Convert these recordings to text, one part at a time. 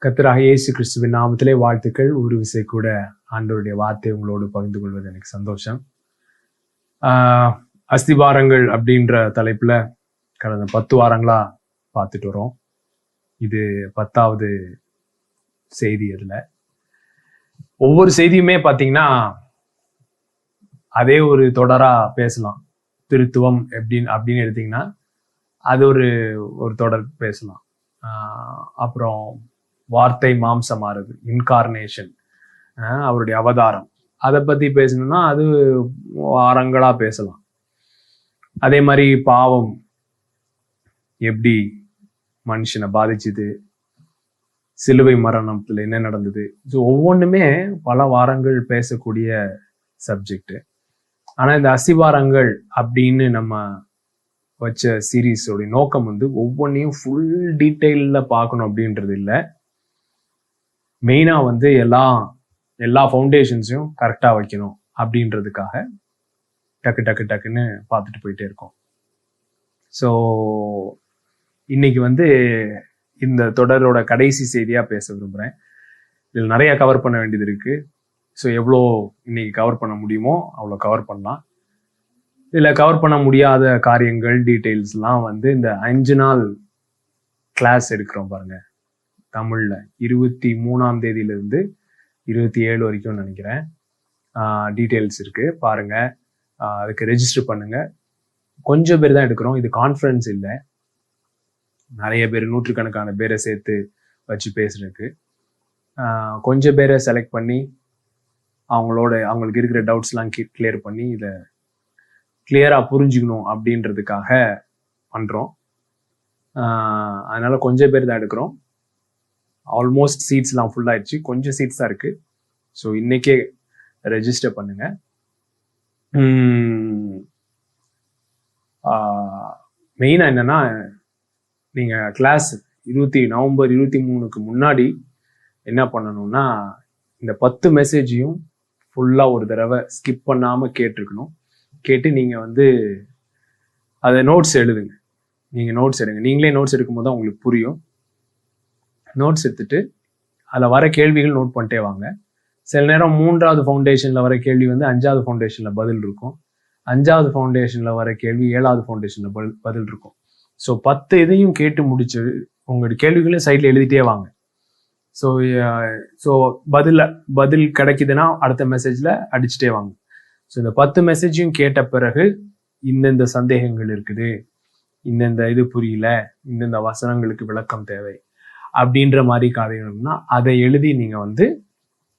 கர்த்தராகிய இயேசு கிறிஸ்துவின் நாமத்திலே வாழ்த்துக்கள். ஒரு விசை கூட ஆண்டவருடைய வார்த்தை உங்களோடு பகிர்ந்து கொள்வது எனக்கு சந்தோஷம். அஸ்திபாரங்கள் அப்படின்ற தலைப்புல கடந்த 10 வாரங்களா பார்த்துட்டு வரோம். இது 10வது செய்தி. அதுல ஒவ்வொரு செய்தியுமே பார்த்தீங்கன்னா அதே ஒரு தொடரா பேசலாம். திருத்துவம் அப்படின்னு எடுத்தீங்கன்னா அது ஒரு தொடர் பேசலாம். அப்புறம் வார்த்தை மாம்சமாறுது, இன்கார்னேஷன், அவருடைய அவதாரம், அதை பத்தி பேசணும்னா அது வாரங்களா பேசலாம். அதே மாதிரி பாவம் எப்படி மனுஷனை பாதிச்சுது, சிலுவை மரணத்துல என்ன நடந்தது, ஒவ்வொன்றுமே பல வாரங்கள் பேசக்கூடிய சப்ஜெக்ட். ஆனா இந்த அஸ்திவாரங்கள் அப்படின்னு நம்ம வச்ச சீரீஸோட நோக்கம் ஒவ்வொன்றையும் ஃபுல் டீட்டெயில்ல பார்க்கணும் அப்படின்றது இல்லை. மெயினா எல்லா ஃபவுண்டேஷன்ஸையும் கரெக்டா வைக்கணும் அப்படின்றதுக்காக டக்குன்னு பார்த்துட்டு போயிட்டே இருக்கோம். ஸோ இன்னைக்கு இந்த தொடரோட கடைசி செய்தியா பேச விரும்புறேன். இதில் நிறைய கவர் பண்ண வேண்டியது இருக்கு. ஸோ எவ்வளோ இன்னைக்கு கவர் பண்ண முடியுமோ அவ்வளோ கவர் பண்ணலாம். இதில் கவர் பண்ண முடியாத காரியங்கள், டீட்டெயில்ஸ்லாம் இந்த 5 நாள் கிளாஸ் எடுக்கிறோம் பாருங்க. தமிழ்ல 23ஆம் தேதியிலிருந்து 27 வரைக்கும் நினைக்கிறேன். டீட்டெயில்ஸ் இருக்கு பாருங்க. அதுக்கு ரெஜிஸ்டர் பண்ணுங்க. கொஞ்சம் பேர் தான் எடுக்கிறோம். இது கான்ஃபரன்ஸ் இல்லை. நிறைய பேர், நூற்றுக்கணக்கான பேரை சேர்த்து வச்சு பேசுறதுக்கு. கொஞ்சம் பேரை செலக்ட் பண்ணி அவங்களுக்கு இருக்கிற டவுட்ஸ்லாம் கிளியர் பண்ணி இதை கிளியரா புரிஞ்சுக்கணும் அப்படின்றதுக்காக பண்றோம். அதனால கொஞ்சம் பேர் தான் எடுக்கிறோம். ஆல்மோஸ்ட் சீட்ஸ்லாம் ஃபுல் ஆயிடுச்சு. கொஞ்சம் சீட்ஸ் தான் இருக்கு. ஸோ இன்னைக்கே ரெஜிஸ்டர் பண்ணுங்க. மெயினா என்னன்னா, நீங்க கிளாஸ் நவம்பர் 23க்கு முன்னாடி என்ன பண்ணணும்னா, இந்த 10 மெசேஜையும் ஃபுல்லா ஒரு தடவை ஸ்கிப் பண்ணாம கேட்டிருக்கணும். கேட்டு நீங்க அதை நோட்ஸ் எழுதுங்க. நீங்களே நோட்ஸ் எடுக்கும் போது தான் உங்களுக்கு புரியும். நோட்ஸ் எடுத்துட்டு அதில் வர கேள்விகள் நோட் பண்ணிட்டே வாங்க. சில நேரம் 3வது ஃபவுண்டேஷன்ல வர கேள்வி 5வது ஃபவுண்டேஷன்ல பதில் இருக்கும். 5வது ஃபவுண்டேஷன்ல வர கேள்வி 7வது ஃபவுண்டேஷன்ல பதில் இருக்கும். ஸோ 10 இதையும் கேட்டு முடிச்சு உங்களுடைய கேள்விகளையும் சைட்ல எழுதிட்டே வாங்க. ஸோ பதில் கிடைக்குதுன்னா அடுத்த மெசேஜ்ல அடிச்சுட்டே வாங்க. ஸோ இந்த 10 மெசேஜையும் கேட்ட பிறகு இந்தந்த சந்தேகங்கள் இருக்குது, இந்தந்த இது புரியல, இந்தந்த வசனங்களுக்கு விளக்கம் தேவை அப்படின்ற மாதிரி காரியங்கள்னா அதை எழுதி நீங்க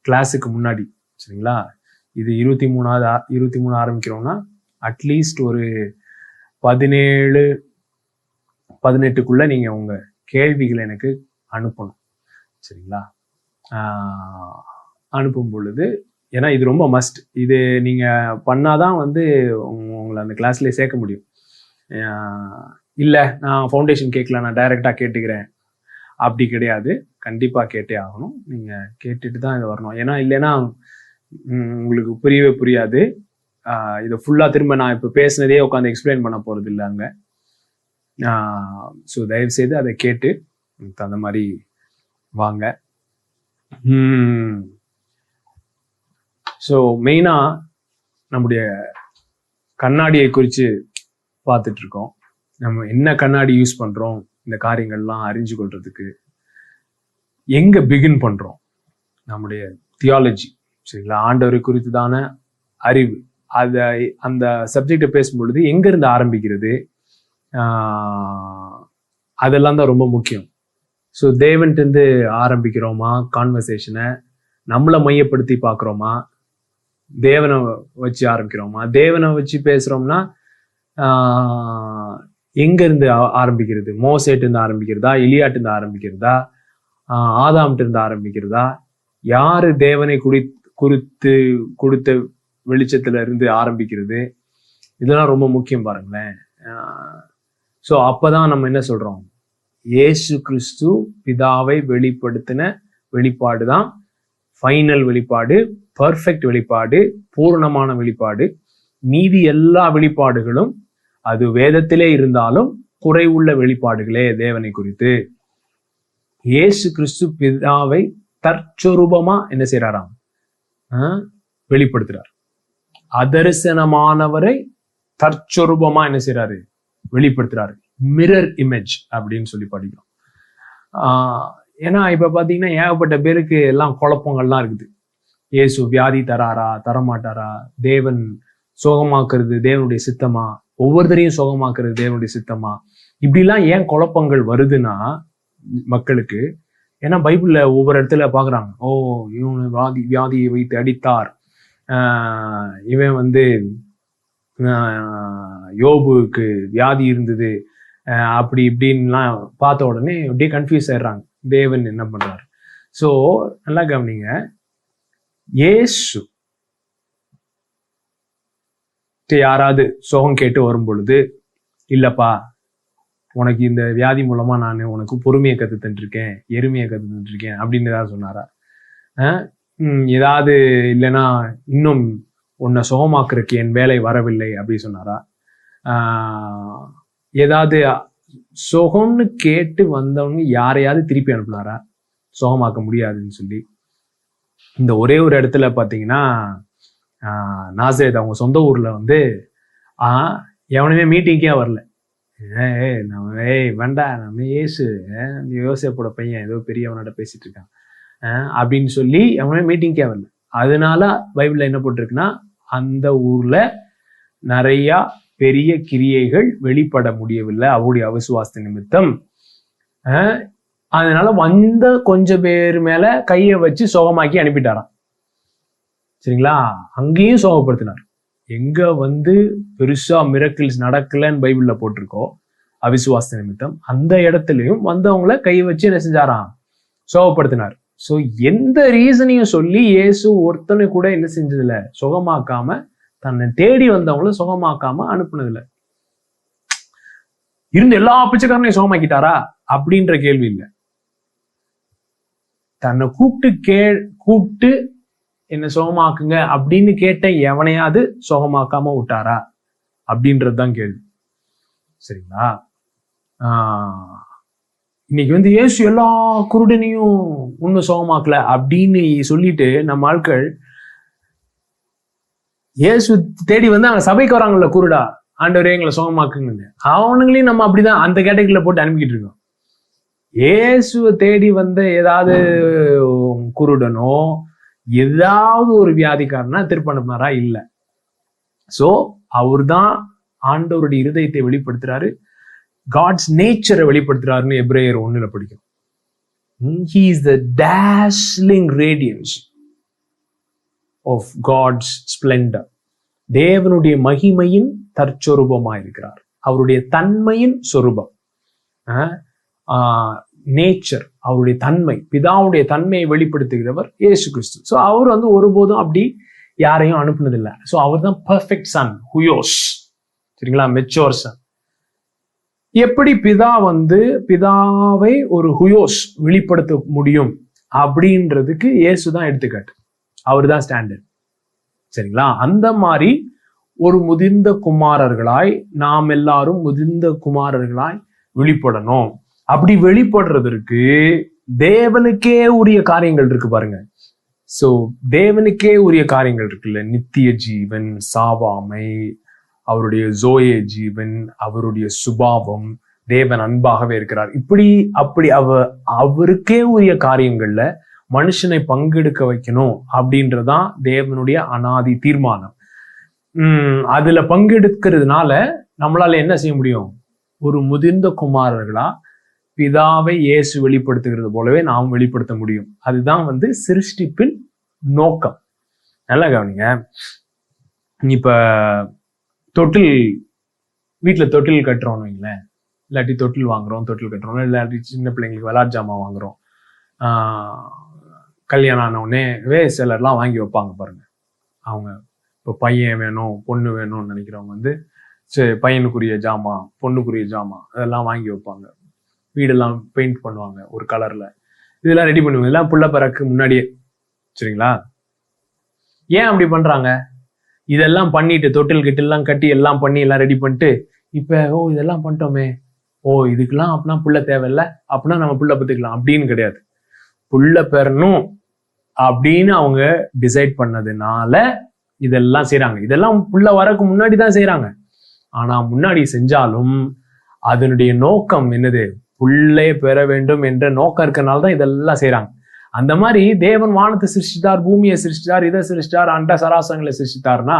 கிளாஸுக்கு முன்னாடி, சரிங்களா? இது 23 ஆரம்பிக்கிறோம்னா அட்லீஸ்ட் ஒரு 17-18க்குள்ள நீங்க உங்க கேள்விகளை எனக்கு அனுப்பணும், சரிங்களா? அனுப்பும் பொழுது, ஏன்னா இது ரொம்ப மஸ்ட். இது நீங்க பண்ணாதான் உங்களை அந்த கிளாஸ்லயே சேர்க்க முடியும். இல்ல நான் ஃபவுண்டேஷன் கேட்கல, நான் டைரக்டா கேட்டுக்கிறேன் அப்படி கிடையாது. கண்டிப்பா கேட்டே ஆகணும். நீங்க கேட்டுட்டு தான் இதை வரணும். ஏன்னா இல்லைன்னா உங்களுக்கு புரியவே புரியாது. இதை ஃபுல்லா திரும்ப நான் இப்ப பேசினதே உட்காந்து எக்ஸ்பிளைன் பண்ண போறது இல்லை அங்க. ஸோ தயவு செய்து அதை கேட்டு அந்த மாதிரி வாங்க. ஸோ மெயினா நம்முடைய கண்ணாடியை குறித்து பார்த்துட்டு இருக்கோம். நம்ம என்ன கண்ணாடி யூஸ் பண்றோம், இந்த காரியங்கள்லாம் அறிஞ்சு கொள்றதுக்கு எங்க பிகின் பண்றோம்? நம்முடைய தியாலஜி, சரிங்களா? ஆண்டவரை குறித்துதான அறிவு. அந்த சப்ஜெக்டை பேசும்பொழுது எங்க இருந்து ஆரம்பிக்கிறது, அதெல்லாம் தான் ரொம்ப முக்கியம். ஸோ தேவன்ட்டு ஆரம்பிக்கிறோமா கான்வர்சேஷனை, நம்மளை மையப்படுத்தி பார்க்குறோமா, தேவனை வச்சு ஆரம்பிக்கிறோமா? தேவனை வச்சு பேசுறோம்னா எங்க இருந்து ஆரம்பிக்கிறது? மோசேட்டு இருந்து ஆரம்பிக்கிறதா, எலியாட்டு இருந்து ஆரம்பிக்கிறதா, ஆதாம்ட்டு இருந்து ஆரம்பிக்கிறதா? யாரு தேவனை குறித்து கொடுத்த வெளிச்சத்துல இருந்து ஆரம்பிக்கிறது? இதெல்லாம் ரொம்ப முக்கியம் பாருங்களேன். ஸோ அப்பதான் நம்ம என்ன சொல்றோம்? இயேசு கிறிஸ்து பிதாவை வெளிப்படுத்தின வெளிப்பாடு தான் ஃபைனல் வெளிப்பாடு, பர்ஃபெக்ட் வெளிப்பாடு, பூரணமான வெளிப்பாடு. மீதி எல்லா வெளிப்பாடுகளும் அது வேதத்திலே இருந்தாலும் குறைவுள்ள வெளிப்பாடுகளே தேவனை குறித்து. இயேசு கிறிஸ்து பிதாவை தற்சொரூபமா என்ன செய்யறாராம்? வெளிப்படுத்துறார். அதரிசனமானவரை தற்சொரூபமா என்ன செய்யறாரு? வெளிப்படுத்துறாரு. மிரர் இமேஜ் அப்படின்னு சொல்லி படிக்கிறோம். ஏன்னா இப்ப பாத்தீங்கன்னா ஏகப்பட்ட பேருக்கு எல்லாம் குழப்பங்கள்லாம் இருக்குது. இயேசு வியாதி தராரா, தரமாட்டாரா, தேவன் சோகமாக்குறது தேவனுடைய சித்தமா, ஒவ்வொருத்தரையும் சோகமாக்குறது தேவனுடைய சித்தமா, இப்படிலாம் ஏன் குழப்பங்கள் வருதுன்னா மக்களுக்கு, ஏன்னா பைபிள்ல ஒவ்வொரு இடத்துல பாக்குறாங்க, ஓ இவனு வியாதியை வைத்து அடித்தார், இவன் யோபுக்கு வியாதி இருந்தது, அப்படி இப்படின்லாம் பார்த்த உடனே அப்படியே கன்ஃபியூஸ் ஆயிடுறாங்க. தேவன் என்ன பண்றாரு? சோ நல்லா கவனிங்க, இயேசு யாராவது சோகம் கேட்டு வரும் பொழுது, இல்லப்பா உனக்கு இந்த வியாதி மூலமா நான் உனக்கு பொறுமையை கத்து தந்துருக்கேன், எருமையை கத்து தந்துருக்கேன் அப்படின்னு ஏதாவது சொன்னாரா? ஏதாவது இல்லைன்னா இன்னும் உன்னை சுகமாக்குறதுக்கு என் வேலை வரவில்லை அப்படி சொன்னாரா? ஏதாவது சுகம்னு கேட்டு வந்தவங்க யாரையாவது திருப்பி அனுப்புனாரா சுகமாக்க முடியாதுன்னு சொல்லி? இந்த ஒரே ஒரு இடத்துல பாத்தீங்கன்னா நாசரேத் அவங்க சொந்த ஊர்ல எவனுமே மீட்டிங்கே வரல. வேண்டாம், நம்ம ஏசு யோசேப்போட பையன் ஏதோ பெரியவனோட பேசிட்டு இருக்கான் அப்படின்னு சொல்லி எவனுமே மீட்டிங்கே வரல. அதனால பைபிள்ல என்ன போட்டிருக்குன்னா, அந்த ஊர்ல நிறைய பெரிய கிரியைகள் வெளிப்பட முடியவில்லை அவருடைய அவிசுவாச நிமித்தம். அதனால வந்த கொஞ்சம் பேர் மேல கையை வச்சு சோகமாக்கி அனுப்பிட்டாராம். சரிங்களா? அங்கேயும் சோகப்படுத்தினார். எங்க பெருசா மிரக்கிள்ஸ் நடக்கலன்னு பைபிள்ல போட்டிருக்கோ அவிசுவாச நிமித்தம், அந்த இடத்துலயும் வந்தவங்கள கை வச்சு என்ன செஞ்சாராம்? சோகப்படுத்தினார். சோ எந்த ரீசனையும் சொல்லி இயேசு ஒருத்தனை கூட என்ன செஞ்சதில்ல, சுகமாக்காம, தன்னை தேடி வந்தவங்கள சுகமாக்காம அனுப்புனதில்ல. இருந்து எல்லா பிச்சைக்காரனையும் சுகமாக்கிட்டாரா அப்படின்ற கேள்வி இல்லை. தன்னை கூப்பிட்டு என்ன சுகமாக்குங்க அப்படின்னு கேட்ட எவனையாவது சுகமாக்காம விட்டாரா அப்படின்றதுதான் கேள்வி. சரிங்களா? இன்னைக்கு இயேசு எல்லா குருடனையும் ஒன்னும் சுகமாக்கல அப்படின்னு சொல்லிட்டு நம்ம ஆட்கள் இயேசு தேடி அங்க சபைக்கு வராங்கல்ல, குருடா ஆண்டவரே எங்களை சுகமாக்குங்க, அவனுங்களையும் நம்ம அப்படிதான் அந்த கேட்டகரியில போட்டு அனுப்பிக்கிட்டு இருக்கோம். இயேசுவை தேடி ஏதாவது குருடனோ ஏதாவது ஒரு வியாதிக்காரனா திருப்ப அனுப்புனாரா? இல்ல. சோ அவர் தான் ஆண்டவருடைய இருதயத்தை வெளிப்படுத்துறாரு, காட்ஸ் நேச்சரை வெளிப்படுத்துறாருன்னு எபிரேயர் 1 படிக்கும். He is the dazzling radiance of God's splendor. தேவனுடைய மகிமையின் தற்சொரூபமா இருக்கிறார். அவருடைய தன்மையின் சொரூபம், நேச்சர், அவருடைய தன்மை, பிதாவுடைய தன்மையை வெளிப்படுத்துகிறவர் இயேசு கிறிஸ்து. ஸோ அவர் ஒருபோதும் அப்படி யாரையும் அனுப்புனதில்லை. ஸோ அவர் தான் பர்ஃபெக்ட் சன், ஹுயோஸ். சரிங்களா? மெச்சோர் சன். எப்படி பிதாவை ஒரு ஹுயோஸ் வெளிப்படுத்த முடியும் அப்படின்றதுக்கு இயேசு தான் எடுத்துக்காட்டு. அவர் தான் ஸ்டாண்டர்ட். சரிங்களா? அந்த மாதிரி ஒரு முதிர்ந்த குமாரர்களாய் நாம் எல்லாரும் முதிர்ந்த குமாரர்களாய் வெளிப்படணும். அப்படி வெளிப்படுறதற்கு தேவனுக்கே உரிய காரியங்கள் இருக்கு பாருங்க. சோ தேவனுக்கே உரிய காரியங்கள் இருக்குல்ல, நித்திய ஜீவன், சாவாமை, அவருடைய ஜோயே ஜீவன், அவருடைய சுபாவம், தேவன் அன்பாகவே இருக்கிறார். அப்படி அவருக்கே உரிய காரியங்கள்ல மனுஷனை பங்கெடுக்க வைக்கணும் அப்படின்றதான் தேவனுடைய அனாதி தீர்மானம். அதுல பங்கெடுக்கிறதுனால நம்மளால என்ன செய்ய முடியும்? ஒரு முதிர்ந்த குமாரர்களா பிதாவை இயேசு வெளிப்படுத்துகிறது போலவே நாம் வெளிப்படுத்த முடியும். அதுதான் சிருஷ்டிப்பின் நோக்கம். நல்லா கவனிங்க. இப்ப வீட்டுல தொட்டில் கட்டுறோம்னு வைங்களேன், இல்லாட்டி தொட்டில் வாங்குறோம், தொட்டில் கட்டுறோம், இல்லாட்டி சின்ன பிள்ளைங்களுக்கு விளையாட்டு ஜாமான் வாங்குறோம். கல்யாணம் ஆன உடனே சிலர்லாம் வாங்கி வைப்பாங்க பாருங்க. அவங்க இப்போ பையன் வேணும், பொண்ணு வேணும்னு நினைக்கிறவங்க சரி பையனுக்குரிய ஜாமான், பொண்ணுக்குரிய ஜாமான் அதெல்லாம் வாங்கி வைப்பாங்க. வீடெல்லாம் பெயிண்ட் பண்ணுவாங்க ஒரு கலர்ல, இதெல்லாம் ரெடி பண்ணுவாங்க. இதெல்லாம் புள்ள பிறக்கு முன்னாடியே. சரிங்களா? ஏன் அப்படி பண்றாங்க? இதெல்லாம் பண்ணிட்டு தொட்டில் கிட்டெல்லாம் கட்டி எல்லாம் பண்ணி எல்லாம் ரெடி பண்ணிட்டு இப்ப இதெல்லாம் பண்ணிட்டோமே, இதுக்கெல்லாம் அப்படின்னா புள்ள தேவையில்ல, அப்படின்னா நம்ம புள்ள பத்துக்கலாம் அப்படின்னு கிடையாது. புள்ள பெறணும் அப்படின்னு அவங்க டிசைட் பண்ணதுனால இதெல்லாம் செய்யறாங்க. இதெல்லாம் புள்ள வரக்கு முன்னாடி தான் செய்யறாங்க. ஆனா முன்னாடி செஞ்சாலும் அதனுடைய நோக்கம் என்னது? புள்ளை பெற வேண்டும் என்ற நோக்கம் இருக்கனால தான் இதெல்லாம் செய்யறாங்க. அந்த மாதிரி தேவன் வானத்தை சிருஷ்டித்தார், பூமியை சிருஷ்டித்தார், இதை சிருஷ்டித்தார், அண்ட சராசரங்களை சிருஷ்டித்தார்னா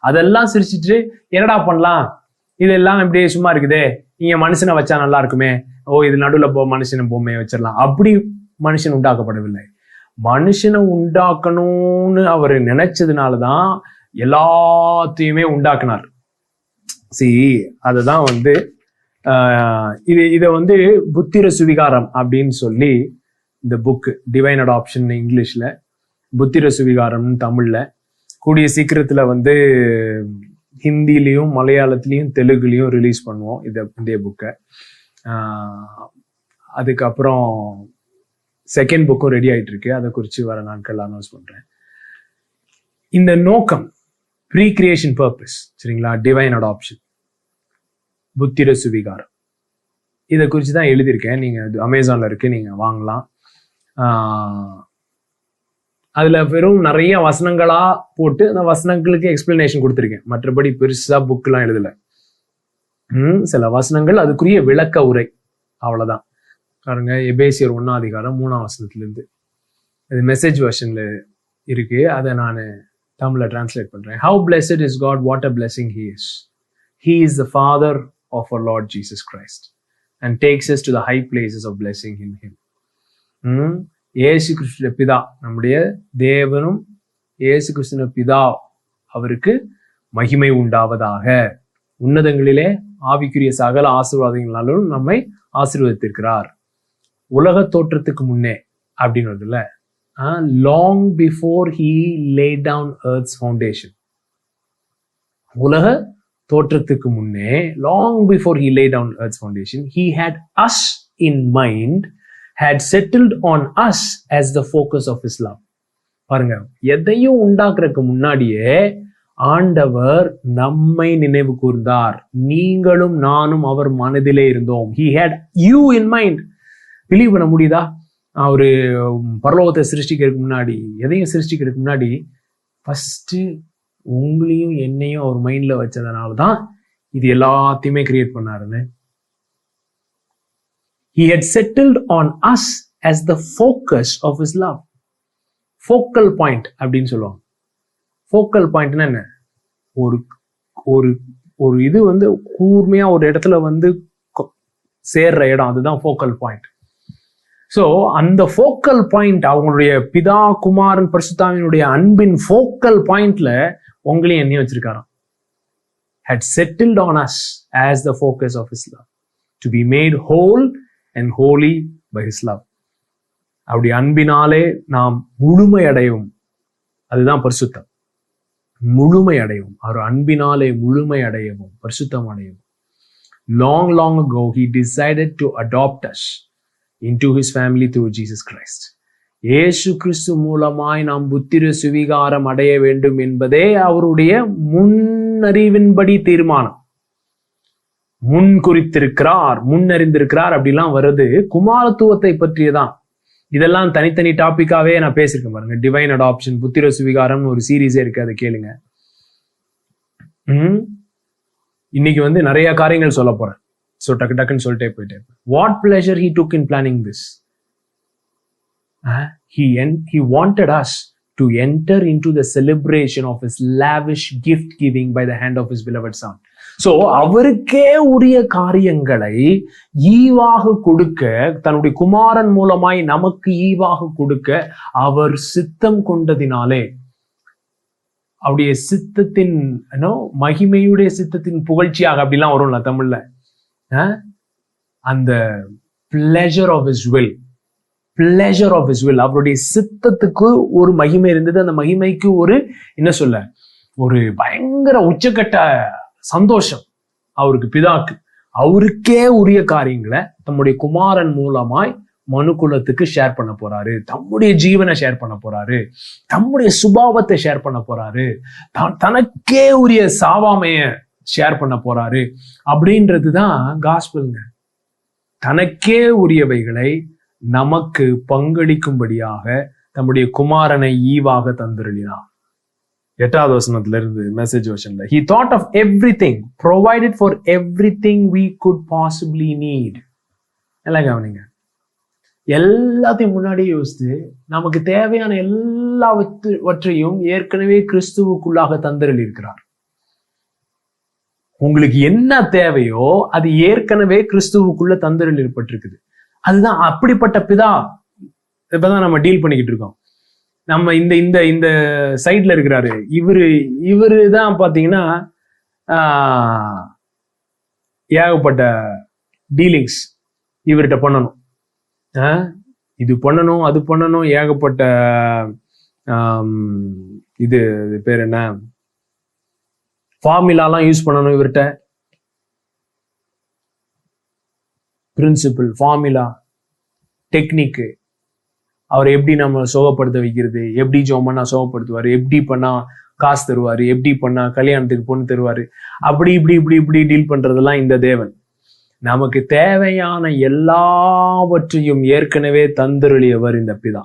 அதெல்லாம் சிருஷ்டிட்டு என்னடா பண்ணலாம், இதெல்லாம் இப்படியே சும்மா இருக்குதே, நீங்க மனுஷனை வச்சா நல்லா இருக்குமே, இது நடுவுல மனுஷனை பொம்மையை வச்சிடலாம், அப்படி மனுஷன் உண்டாக்கப்படவில்லை. மனுஷனை உண்டாக்கணும்னு அவர் நினைச்சதுனாலதான் எல்லாத்தையுமே உண்டாக்குனார். அதுதான் இதை புத்திர சுவிகாரம் அப்படின்னு சொல்லி இந்த புக் டிவைன் அடாப்ஷன் இங்கிலீஷ்ல, புத்திர சுவிகாரம்னு தமிழ்ல, கூடிய சீக்கிரத்துல ஹிந்திலையும் மலையாளத்திலையும் தெலுங்குலையும் ரிலீஸ் பண்ணுவோம் இந்த புக்கை. அதுக்கப்புறம் செகண்ட் புக்கும் ரெடி ஆயிட்டு இருக்கு. அதை குறித்து வர நாட்கள் அனௌன்ஸ் பண்றேன். இந்த நோக்கம் ப்ரீ கிரியேஷன் பர்பஸ், சரிங்களா? டிவைன் அடாப்ஷன், புத்திர சுவிகாரம், இதை குறித்து தான் எழுதியிருக்கேன். நீங்க அமேசான்ல இருக்கு, நீங்க வாங்கலாம். அதுல வெறும் நிறைய வசனங்களா போட்டு அந்த வசனங்களுக்கு எக்ஸ்பிளனேஷன் கொடுத்துருக்கேன். மற்றபடி பெருசா புக் எல்லாம் எழுதல. சில வசனங்கள் அதுக்குரிய விளக்க உரை, அவ்வளவுதான். பாருங்க, எபேசியர் 1:3 இது மெசேஜ் வெர்ஷன்ல இருக்கு. அதை நான் தமிழ்ல டிரான்ஸ்லேட் பண்றேன். How blessed is God, what a blessing he is. He is the Father of our Lord Jesus Christ and takes us to the high places of blessing in him. இயேசு கிறிஸ்துவின் பிதா, நம்முடைய தேவனும் இயேசு கிறிஸ்துவின் பிதா, அவருக்கு மகிமை உண்டாவதாக. உன்னதங்களிலே ஆவிக்குரிய சகல ஆசீர்வாதங்களாலும் நம்மை ஆசீர்வதித்திருக்கிறார். உலக தோற்றத்துக்கு முன்னே அப்படின்னு வருதுல்ல, long before he laid down earth's foundation. உலக தோற்றத்துக்கு முன்னே, long before he laid down earth's foundation, he had us in mind, had settled on us as the focus of his love. பாருங்க, எதையும் உண்டாக்குறதுக்கு முன்னாடியே ஆண்டவர் நம்மை நினைவு கூர்ந்தார். நீங்களும் நானும் அவர் மனதிலே இருந்தோம். He had you in mind. Believe பண்ண முடியுதா? ஒரு பரலோகத்தை சிருஷ்டிக்கிறதுக்கு முன்னாடி, எதையும் சிருஷ்டிக்கிறதுக்கு முன்னாடி ஃபர்ஸ்ட் உங்களையும் என்னையும் அவர் மைண்ட்ல வச்சதுனாலதான் இது எல்லாத்தையுமே கிரியேட் பண்ணாருன்னு. He had settled on us as the focus of his love. Focal point அப்படின்னு சொல்லுவாங்க. Focal pointனா என்ன? ஒரு இது கூர்மையா ஒரு இடத்துல சேர்ற இடம், அதுதான் focal point. சோ அந்த focal point, அவங்களுடைய பிதா குமாரன் பரிசுத்தாவினுடைய அன்பின் focal pointல உங்களையும் என்னையும் வச்சிருக்காராம். Had settled on us as the focus of his love, to be made whole and holy by his love. அப்படி அன்பினாலே நாம் முழுமை அடையும். அதுதான் பரிசுத்தம். முழுமை அடையும், அவர் அன்பினாலே முழுமை அடையவும் பரிசுத்தம் அடையவும். Long ago he decided to adopt us into his family through Jesus Christ. இயேசு கிறிஸ்து மூலமாய் நாம் புத்திர சுவிகாரம் அடைய வேண்டும் என்பதே அவருடைய முன்னறிவின்படி தீர்மானம். முன் குறித்திருக்கிறார், முன்னறிந்திருக்கிறார் அப்படிலாம் வருது குமாரத்துவத்தை பற்றியதான். இதெல்லாம் தனித்தனி டாபிக்காவே நான் பேசிருக்கேன் பாருங்க. டிவைன் அடாப்ஷன், புத்திர சுவிகாரம் ஒரு சீரீஸே இருக்கு, அதை கேளுங்க. இன்னைக்கு நிறைய காரியங்கள் சொல்ல போறேன். சோ டக்குன்னு சொல்லிட்டே போயிட்டேன். What pleasure he took in planning this. He wanted us to enter into the celebration of his lavish gift giving by the hand of his beloved son. So அவருக்கே உரிய காரியங்களை ஈவாக கொடுக்க, தன்னுடைய குமாரன் மூலமாய் நமக்கு ஈவாக கொடுக்க அவர் சித்தம் கொண்டதினாலே, அவருடைய சித்தத்தின் மகிமையுடைய சித்தத்தின் புகழ்ச்சியாக அப்படிலாம் வரும்ல தமிழ்ல, அந்த pleasure of his will, pleasure of his will, அவருடைய சித்தத்துக்கு ஒரு மகிமை இருந்தது. அந்த மகிமைக்கு ஒரு பயங்கர உச்சக்கட்ட சந்தோஷம் அவருக்கு, பிதாக்கு. அவருக்கே உரிய காரியங்களை தம்முடைய குமாரன் மூலமாய் மனுக்குலத்துக்கு ஷேர் பண்ண போறாரு. தம்முடைய ஜீவனை ஷேர் பண்ண போறாரு, தம்முடைய சுபாவத்தை ஷேர் பண்ண போறாரு, தனக்கே உரிய சாவாமைய ஷேர் பண்ண போறாரு. அப்படின்றதுதான் காஸ்பல்ங்க. தனக்கே உரியவைகளை நமக்கு பங்களிக்கும்படியாக தம்முடைய குமாரனை ஈவாக தந்தருளினார். 8வது வசனத்துல இருந்து message வெர்ஷன்ல, he thought of everything, provided for everything we could possibly need. எல்லாம் கவனிங்க, எல்லாத்தையும் முன்னாடியே யோசித்து நமக்கு தேவையான எல்லாவற்றையும் ஏற்கனவே கிறிஸ்துவுக்குள்ளாக தந்தருளி இருக்கிறார். உங்களுக்கு என்ன தேவையோ அது ஏற்கனவே கிறிஸ்துவுக்குள்ள தந்தருளி ஏற்பட்டிருக்குது. அதுதான் அப்படிப்பட்ட பிதா இப்பதான் நம்ம டீல் பண்ணிக்கிட்டு இருக்கோம். நம்ம இந்த இந்த இந்த சைட்ல இருக்கிறாரு இவரு தான் பாத்தீங்கன்னா ஏகப்பட்ட டீலிங்ஸ் இவர்கிட்ட பண்ணணும். இது பண்ணணும் அது பண்ணணும், ஏகப்பட்ட இது பேர் என்ன ஃபார்முலாலாம் யூஸ் பண்ணணும் இவர்கிட்ட. பிரின்சிபிள், ஃபார்முலா, டெக்னிக்கு, அவர் எப்படி நம்ம சுகப்படுத்த வைக்கிறது, எப்படி ஜோம் பண்ணா சுகப்படுத்துவாரு, எப்படி பண்ணா காசு தருவாரு, எப்படி பண்ணா கல்யாணத்துக்கு பொண்ணு தருவாரு, அப்படி இப்படி இப்படி இப்படி டீல் பண்றதெல்லாம் இந்த தேவன். நமக்கு தேவையான எல்லாவற்றையும் ஏற்கனவே தந்தருளியவர் இந்த பிதா.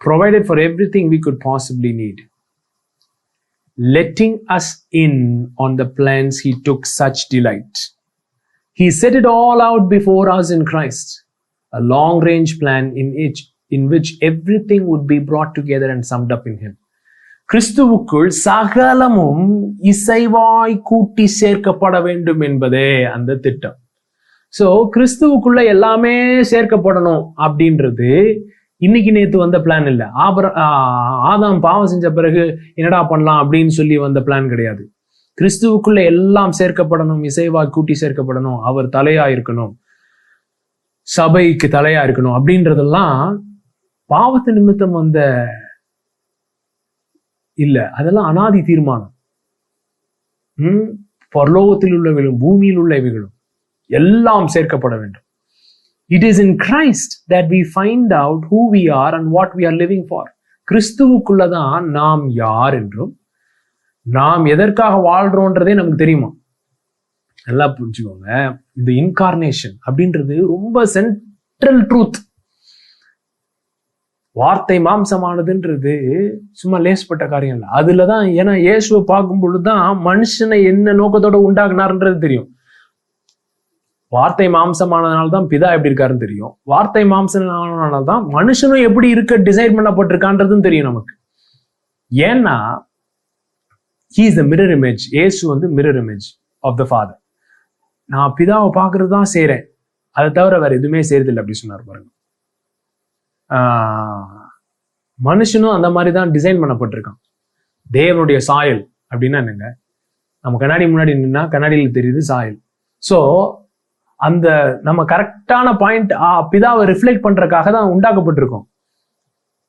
Provided for everything we could possibly need, letting us in on the plans he took such delight. He set it all out before us in Christ, a long-range plan in which everything would be brought together and summed up in him. கிறிஸ்துவுக்குள் சகலமும் இசைவாய் கூட்டி சேர்க்கப்பட வேண்டும் என்பதே அந்த திட்டம். So கிறிஸ்துவுக்குள்ள எல்லாமே சேர்க்கப்படணும் அப்படின்றது இன்னைக்கு நேத்து வந்த பிளான் இல்ல. ஆதாம் பாவம் செஞ்ச பிறகு என்னடா பண்ணலாம் அப்படின்னு சொல்லி வந்த பிளான் கிடையாது. கிறிஸ்துவுக்குள்ள எல்லாம் சேர்க்கப்படணும், இசைவாய் கூட்டி சேர்க்கப்படணும், அவர் தலையா இருக்கணும், சபைக்கு தலையா இருக்கணும் அப்படின்றதெல்லாம் பாவத்து நிமித்தம் வந்த இல்ல, அதெல்லாம் அனாதி தீர்மானம். பரலோகத்தில் உள்ளவைகளும் பூமியில் உள்ளவைகளும் எல்லாம் சேர்க்கப்பட வேண்டும். It is in Christ that we find out who we are and what we are living for. கிறிஸ்துவுக்குள்ளதான் நாம் யார் என்றும் நாம் எதற்காக வாழ்றோன்றதே நமக்கு தெரியுமா. நல்லா புரிஞ்சுக்கோங்க, இந்த இன்கார்னேஷன் அப்படின்றது ரொம்ப சென்ட்ரல் ட்ரூத். வார்த்தை மாம்சமானதுன்றது சும்மா லேஸ்பட்ட காரியம் இல்லை. அதுலதான், ஏன்னா இயேசுவை பார்க்கும் பொழுதுதான் மனுஷனை என்ன நோக்கத்தோட உண்டாக்குனாருன்றது தெரியும். வார்த்தை மாம்சமானதுனால்தான் பிதா எப்படி இருக்காருன்னு தெரியும். வார்த்தை மாம்சமானதுனால்தான் மனுஷனும் எப்படி இருக்க டிசைன் பண்ணப்பட்டிருக்கான்றதும் தெரியும் நமக்கு. ஏன்னா he is the mirror image. இயேசு வந்து mirror image of the father. நான் பிதாவை பார்க்கறது தான் செய்றேன், அதை தவிர வேற எதுவுமே செய்யறதில்லை அப்படி சொன்னார் பாருங்க. மனுஷனும் அந்த மாதிரி தான் டிசைன் பண்ணப்பட்டிருக்கான். தேவனுடைய சாயல் அப்படின்னா என்னங்க, நம்ம கண்ணாடி முன்னாடி நின்னா கண்ணாடியில் தெரியுது சாயல். ஸோ அந்த நம்ம கரெக்டான பாயிண்ட் பிதாவை ரிஃப்ளெக்ட் பண்றதுக்காக தான் உண்டாக்கப்பட்டிருக்கோம்.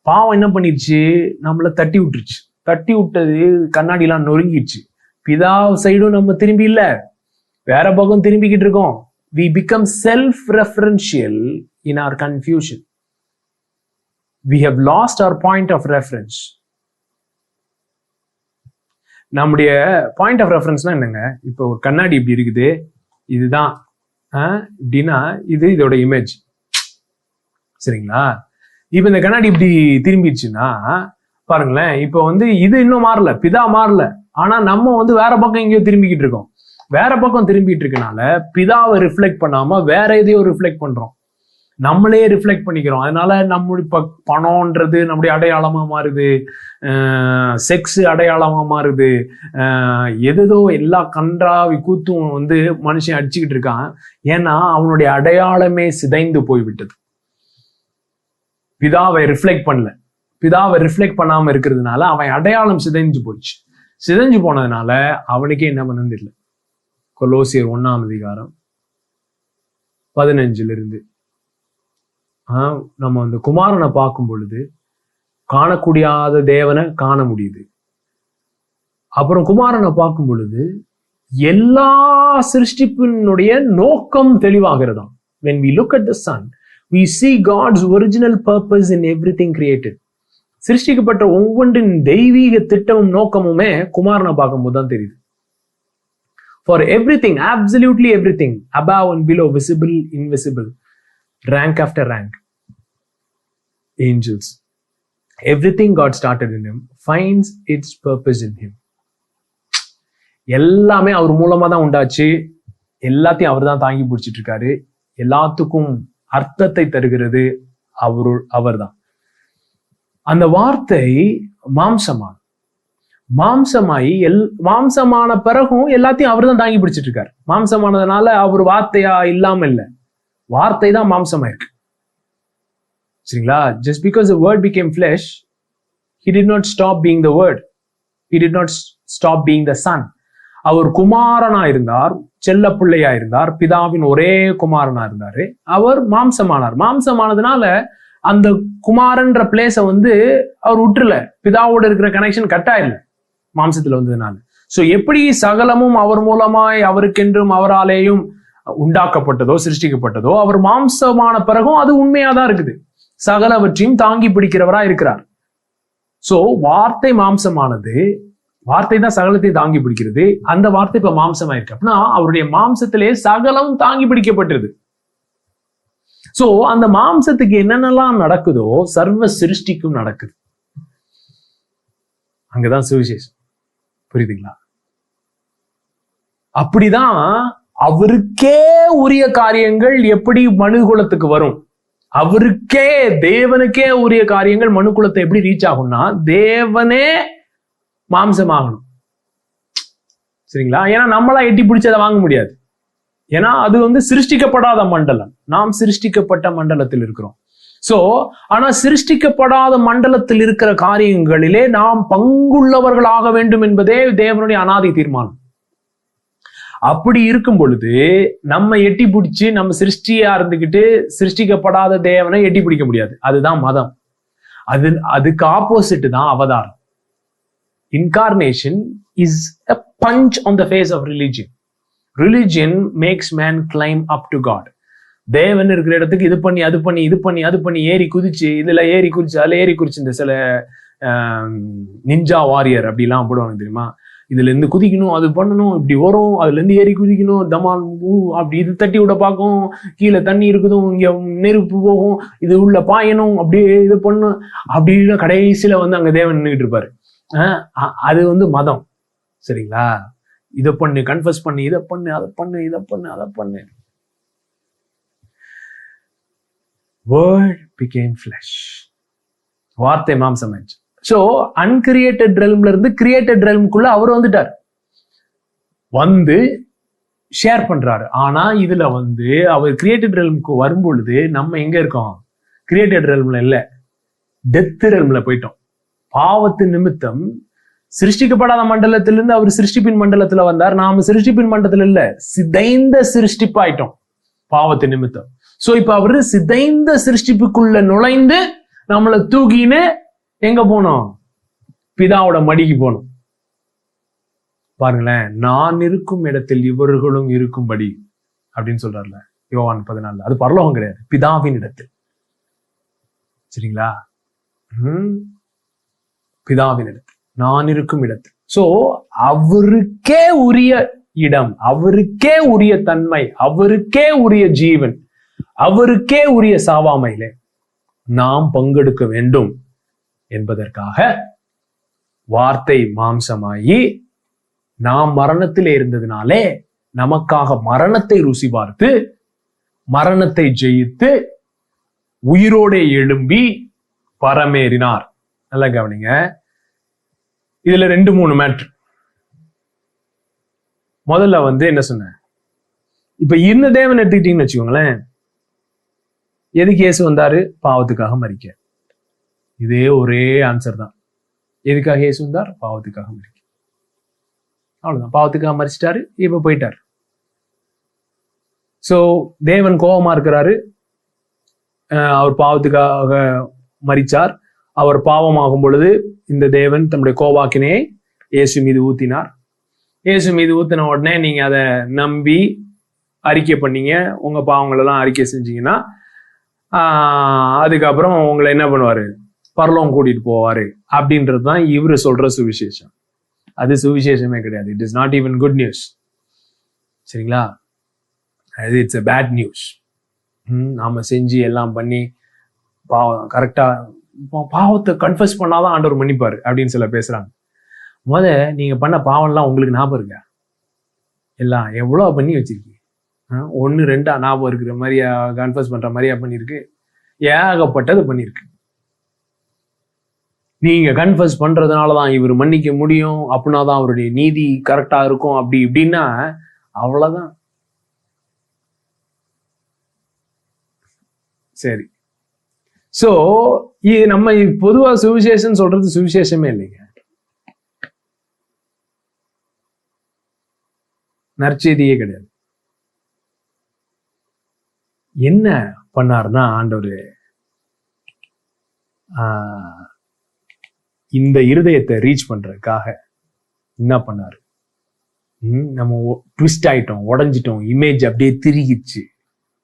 பாவம் என்ன பண்ணிடுச்சு, நம்மள தட்டி விட்டுருச்சு. தட்டி விட்டது கண்ணாடிலாம் நொறுங்கிடுச்சு. பிதா சைடும் நம்ம திரும்பி இல்ல, வேற பக்கம் திரும்பிக்கிட்டு இருக்கோம். we become self-referential in our confusion. We have lost our point of reference. நம்முடைய பாயிண்ட் ஆஃப் ரெஃபரன்ஸ்னா என்னங்க, இப்போ ஒரு கண்ணாடி இப்படி இருக்குது, இதுதான் இப்படின்னா இது இதோட இமேஜ், சரிங்களா? இப்ப இந்த கண்ணாடி இப்படி திரும்பிடுச்சுன்னா பாருங்களேன், இப்ப வந்து இது இன்னும் மாறல, பிதா மாறல, ஆனா நம்ம வந்து வேற பக்கம் எங்கேயோ திரும்பிக்கிட்டு இருக்கோம். வேற பக்கம் திரும்பிட்டு இருக்கனால பிதாவை ரிஃப்ளெக்ட் பண்ணாம வேற எதையோ ரிஃப்ளெக்ட் பண்றோம், நம்மளே ரிஃப்ளெக்ட் பண்ணிக்கிறோம். அதனால நம்மளுடைய பணம்ன்றது நம்முடைய அடையாளமா மாறுது, செக்ஸ் அடையாளமா மாறுது, எதோ எல்லா கன்றாவி கூத்தும் வந்து மனுஷன் அடிச்சுக்கிட்டு இருக்கான். ஏன்னா அவனுடைய அடையாளமே சிதைந்து போய்விட்டது. பிதாவை ரிஃப்ளெக்ட் பண்ணல, பிதாவை ரிஃப்ளெக்ட் பண்ணாம இருக்கிறதுனால அவன் அடையாளம் சிதைஞ்சு போச்சு. சிதைஞ்சு போனதுனால அவனுக்கே என்ன பண்ணது இல்லை. கொலோசியர் 1:15 நம்ம அந்த குமாரனை பார்க்கும் பொழுது காணக்கூடியாத தேவனை காண முடியுது. அப்புறம் குமாரனை பார்க்கும் பொழுது எல்லா சிருஷ்டிப்பினுடைய நோக்கம் தெளிவாகிறதாம். When we look at the Son, we see God's original purpose in everything created. சிருஷ்டிக்கப்பட்ட ஒவ்வொன்றின் தெய்வீக திட்டமும் நோக்கமுமே குமாரனை பார்க்கும் போது தான் தெரியுது. For everything, absolutely everything, above and below, visible, invisible, rank after rank, angels, everything God started in him finds its purpose in him. எல்லாமே அவர் மூலமா தான் உண்டாச்சு, எல்லாத்தையும் அவர் தான் தாங்கி பிடிச்சிட்டு இருக்காரு, எல்லாத்துக்கும் அர்த்தத்தை தருகிறது அவர் தான். அந்த வார்த்தை மாம்சமான பிறகும் எல்லாத்தையும் அவர் தான் தாங்கி பிடிச்சிட்டு இருக்காரு. மாம்சமானதுனால அவர் வார்த்தையா இல்லாம இல்ல, வார்த்தை தான் மாம்சமாயிருக்கு. சரிங்களா? just because the word became flesh, he did not stop being the word, he did not stop being the son. அவர் குமாரனா இருந்தார், செல்ல பிள்ளையா இருந்தார், பிதாவின் ஒரே குமாரனா இருந்தாரு. அவர் மாம்சமானதுனால அந்த குமாரன்ற பிளேஸ அவர் விட்டுல, பிதாவோட இருக்கிற கனெக்ஷன் கட் ஆயிடல மாம்சத்துல வந்ததுனால. சோ எப்படி சகலமும் அவர் மூலமாய் அவருக்கென்றும் அவராலேயும் உண்டாக்கப்பட்டதோ சிருஷ்டிக்கப்பட்டதோ, அவர் மாம்சமான பிறகும் அது உண்மையாதான் இருக்குது, சகலவற்றையும் தாங்கி பிடிக்கிறவரா இருக்கிறார். சோ வார்த்தை மாம்சமானது, வார்த்தை தான் சகலத்தையும் தாங்கி பிடிக்கிறது. அந்த வார்த்தை இப்ப மாம்சமாயிருக்கு அப்படின்னா அவருடைய மாம்சத்திலே சகலம் தாங்கி பிடிக்கப்பட்டிருது. சோ அந்த மாம்சத்துக்கு என்னென்னலாம் நடக்குதோ சர்வ சிருஷ்டிக்கும் நடக்குது. அங்கதான் சுவிசேஷம். புரியுதுங்களா? அப்படிதான் அவருக்கே உரிய காரியங்கள் எப்படி மனுகுலத்துக்கு வரும், அவருக்கே தேவனுக்கே உரிய காரியங்கள் மனுக்குலத்தை எப்படி ரீச் ஆகும்னா தேவனே மாம்சமாகணும். சரிங்களா? ஏன்னா நம்மளா எட்டி பிடிச்சதை வாங்க முடியாது. ஏன்னா அது சிருஷ்டிக்கப்படாத மண்டலம், நாம் சிருஷ்டிக்கப்பட்ட மண்டலத்தில் இருக்கிறோம். சோ ஆனா சிருஷ்டிக்கப்படாத மண்டலத்தில் இருக்கிற காரியங்களிலே நாம் பங்குள்ளவர்களாக வேண்டும் என்பதே தேவனுடைய அனாதி தீர்மானம். அப்படி இருக்கும் பொழுது நம்ம எட்டி பிடிச்சு நம்ம சிருஷ்டியா இருந்துகிட்டு சிருஷ்டிக்கப்படாத தேவனை எட்டி பிடிக்க முடியாது. அதுதான் மதம். அதுக்கு ஆப்போசிட் தான் அவதாரம். Incarnation is a punch on the face of religion. Religion makes man climb up to God. தேவன் இருக்கிற இடத்துக்கு இது பண்ணி அது பண்ணி ஏறி குதிச்சு, இதுல ஏறி குதிச்சு அதுல ஏறி குதிச்சு, இந்த சில நிஞ்சா வாரியர் அப்படிலாம் போடுவாங்க தெரியுமா, இதுல இருந்து குதிக்கணும், அது பண்ணணும், இப்படி வரும், அதுல இருந்து ஏறி குதிக்கணும், தமால் அப்படி இது தட்டி விட பார்க்கும், கீழே தண்ணி இருக்குதும், இங்க நெருப்பு போகும், இது உள்ள பாயணும், அப்படியே இது பண்ணும், அப்படின்னு கடைசியில அங்க தேவன் நின்றுட்டு இருப்பாரு. அது மதம். சரிங்களா? இதை பண்ணு, கன்ஃபஸ் பண்ணு, இதை பண்ணு, அதை பண்ணு, இதை பண்ணு, அதை பண்ணு. Word became flesh. வார்த்தை மாம்சமாச்சு. சோ அன்கிரியேட்டட் ரெல்ம்ல இருந்து கிரியேட்டட் ரெல்ம்குள்ள அவர் வந்துட்டார், ஷேர் பண்றாரு. ஆனா இதுல அவர் கிரியேட்டட் ரெல்முக்கு வரும்பொழுது நம்ம எங்க இருக்கோம்? கிரியேட்டட் ரெல்ம்ல இல்ல, டெத் ரெல்ம்ல போயிட்டோம். பாவத்து நிமித்தம் சிருஷ்டிக்கப்படாத மண்டலத்திலிருந்து அவர் சிருஷ்டிப்பின் மண்டலத்துல வந்தார். நாம சிருஷ்டிப்பின் மண்டலத்துல இல்ல, சிதைந்த சிருஷ்டிப்பாயிட்டோம் பாவத்து நிமித்தம். சோ இப்ப அவரு சிதைந்த சிருஷ்டிப்புக்குள்ள நுழைந்து நம்மளை தூக்கின்னு எங்க போனோம்? பிதாவோட மடிக்கு போனோம். பாருங்களேன், நான் இருக்கும் இடத்தில் இவர்களும் இருக்கும்படி அப்படின்னு சொல்றாருல யோவான் 14. அது பரலோகம் கிடையாது, பிதாவின் இடத்தில். சரிங்களா? பிதாவின் இடத்தில், நான் இருக்கும் இடத்தில். சோ அவருக்கே உரிய இடம், அவருக்கே உரிய தன்மை, அவருக்கே உரிய ஜீவன், அவருக்கே உரிய சாவாமையிலே நாம் பங்கெடுக்க வேண்டும் என்பதற்காக வார்த்தை மாம்சமாயி நாம் மரணத்திலே இருந்ததினாலே நமக்காக மரணத்தை ருசி பார்த்து மரணத்தை ஜெயித்து உயிரோடே எழும்பி பரமேறினார். நல்லா கவனிங்க, இதுல 2-3 மேட்ரு. முதல்ல என்ன சொன்ன, இப்ப இந்த தேவன் எடுத்துக்கிட்டீங்கன்னு வச்சுக்கோங்களேன், எதுக்கு இயேசு வந்தாரு? பாவத்துக்காக மரிக்க. இதே ஒரே ஆன்சர் தான். எதுக்காக இயேசு வந்தார்? பாவத்துக்காக மரிக்க. அவ்வளவுதான், பாவத்துக்காக மரிச்சிட்டாரு, இப்ப போயிட்டாரு. சோ தேவன் கோபமா இருக்கிறாரு, அவர் பாவத்துக்காக மரிச்சார். அவர் பாவமாகும் பொழுது இந்த தேவன் தம்முடைய கோபாக்கினையை இயேசு மீது ஊத்தினார். இயேசு மீது ஊத்தின உடனே நீங்க அதை நம்பி அறிக்கை பண்ணீங்க, உங்க பாவங்கள் எல்லாம் அறிக்கை செஞ்சீங்கன்னா அதுக்கப்புறம் உங்களை என்ன பண்ணுவாரு? பரலோகம் கூட்டிட்டு போவாரு. அப்படின்றதுதான் இவரு சொல்ற சுவிசேஷம். அது சுவிசேஷமே கிடையாது. It is not even good news. சரிங்களா? அது இட்ஸ் a பேட் நியூஸ். நாம செஞ்சு எல்லாம் பண்ணி பாவம் கரெக்டா பாவத்தை கன்ஃபஸ் பண்ணாதான் ஆண்டவர் மன்னிப்பாரு அப்படின்னு சில பேசுறாங்க. நீங்க பண்ண பாவம்லாம் உங்களுக்கு ஞாபகம் இருக்கா? எல்லாம் எவ்வளவு பண்ணி வச்சிருக்கீங்க? 1 2 ஞாபகம் இருக்கிற மாதிரியா, கன்ஃபஸ் பண்ற மாதிரியா பண்ணிருக்கு? ஏகப்பட்டது பண்ணிருக்கு. நீங்க கன்ஃபஸ் பண்றதுனாலதான் இவர் மன்னிக்க முடியும், அப்படின்னா தான் அவருடைய நீதி கரெக்டா இருக்கும், அப்படி இப்படின்னா அவ்வளவுதான். சரி, சோ நம்ம பொதுவா சுவிசேஷம் சொல்றது சுவிசேஷமே இல்லைங்க, நற்செய்தியே கிடையாது. என்ன பண்ணாருன்னா ஆண்டவர் இந்த இருதயத்தை ரீச் பண்றதுக்காக என்ன பண்ணாரு? நம்ம ட்விஸ்ட் ஆயிட்டோம், உடஞ்சிட்டோம், இமேஜ் அப்படியே திருகிச்சு,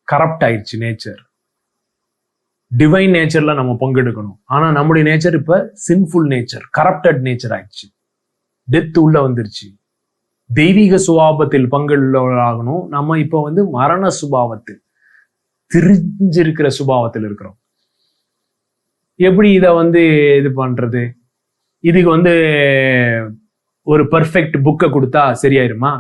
கரப்ட் ஆயிடுச்சு நேச்சர். டிவைன் நேச்சர்ல நம்ம பங்கெடுக்கணும், ஆனா நம்முடைய நேச்சர் இப்ப சின்ஃபுல் நேச்சர், கரப்டட் நேச்சர் ஆயிடுச்சு. டெத் உள்ள வந்துருச்சு. தெய்வீக சுபாவத்தில் பங்குள்ளவர்களாகணும், நம்ம இப்ப மரண சுபாவத்தில், திரிஞ்சிருக்கிற சுபாவத்தில் இருக்கிறோம். எப்படி இத இது பண்றது? இதுக்கு ஒரு பெர்ஃபெக்ட் புக்கை கொடுத்தா சரியாயிருமா?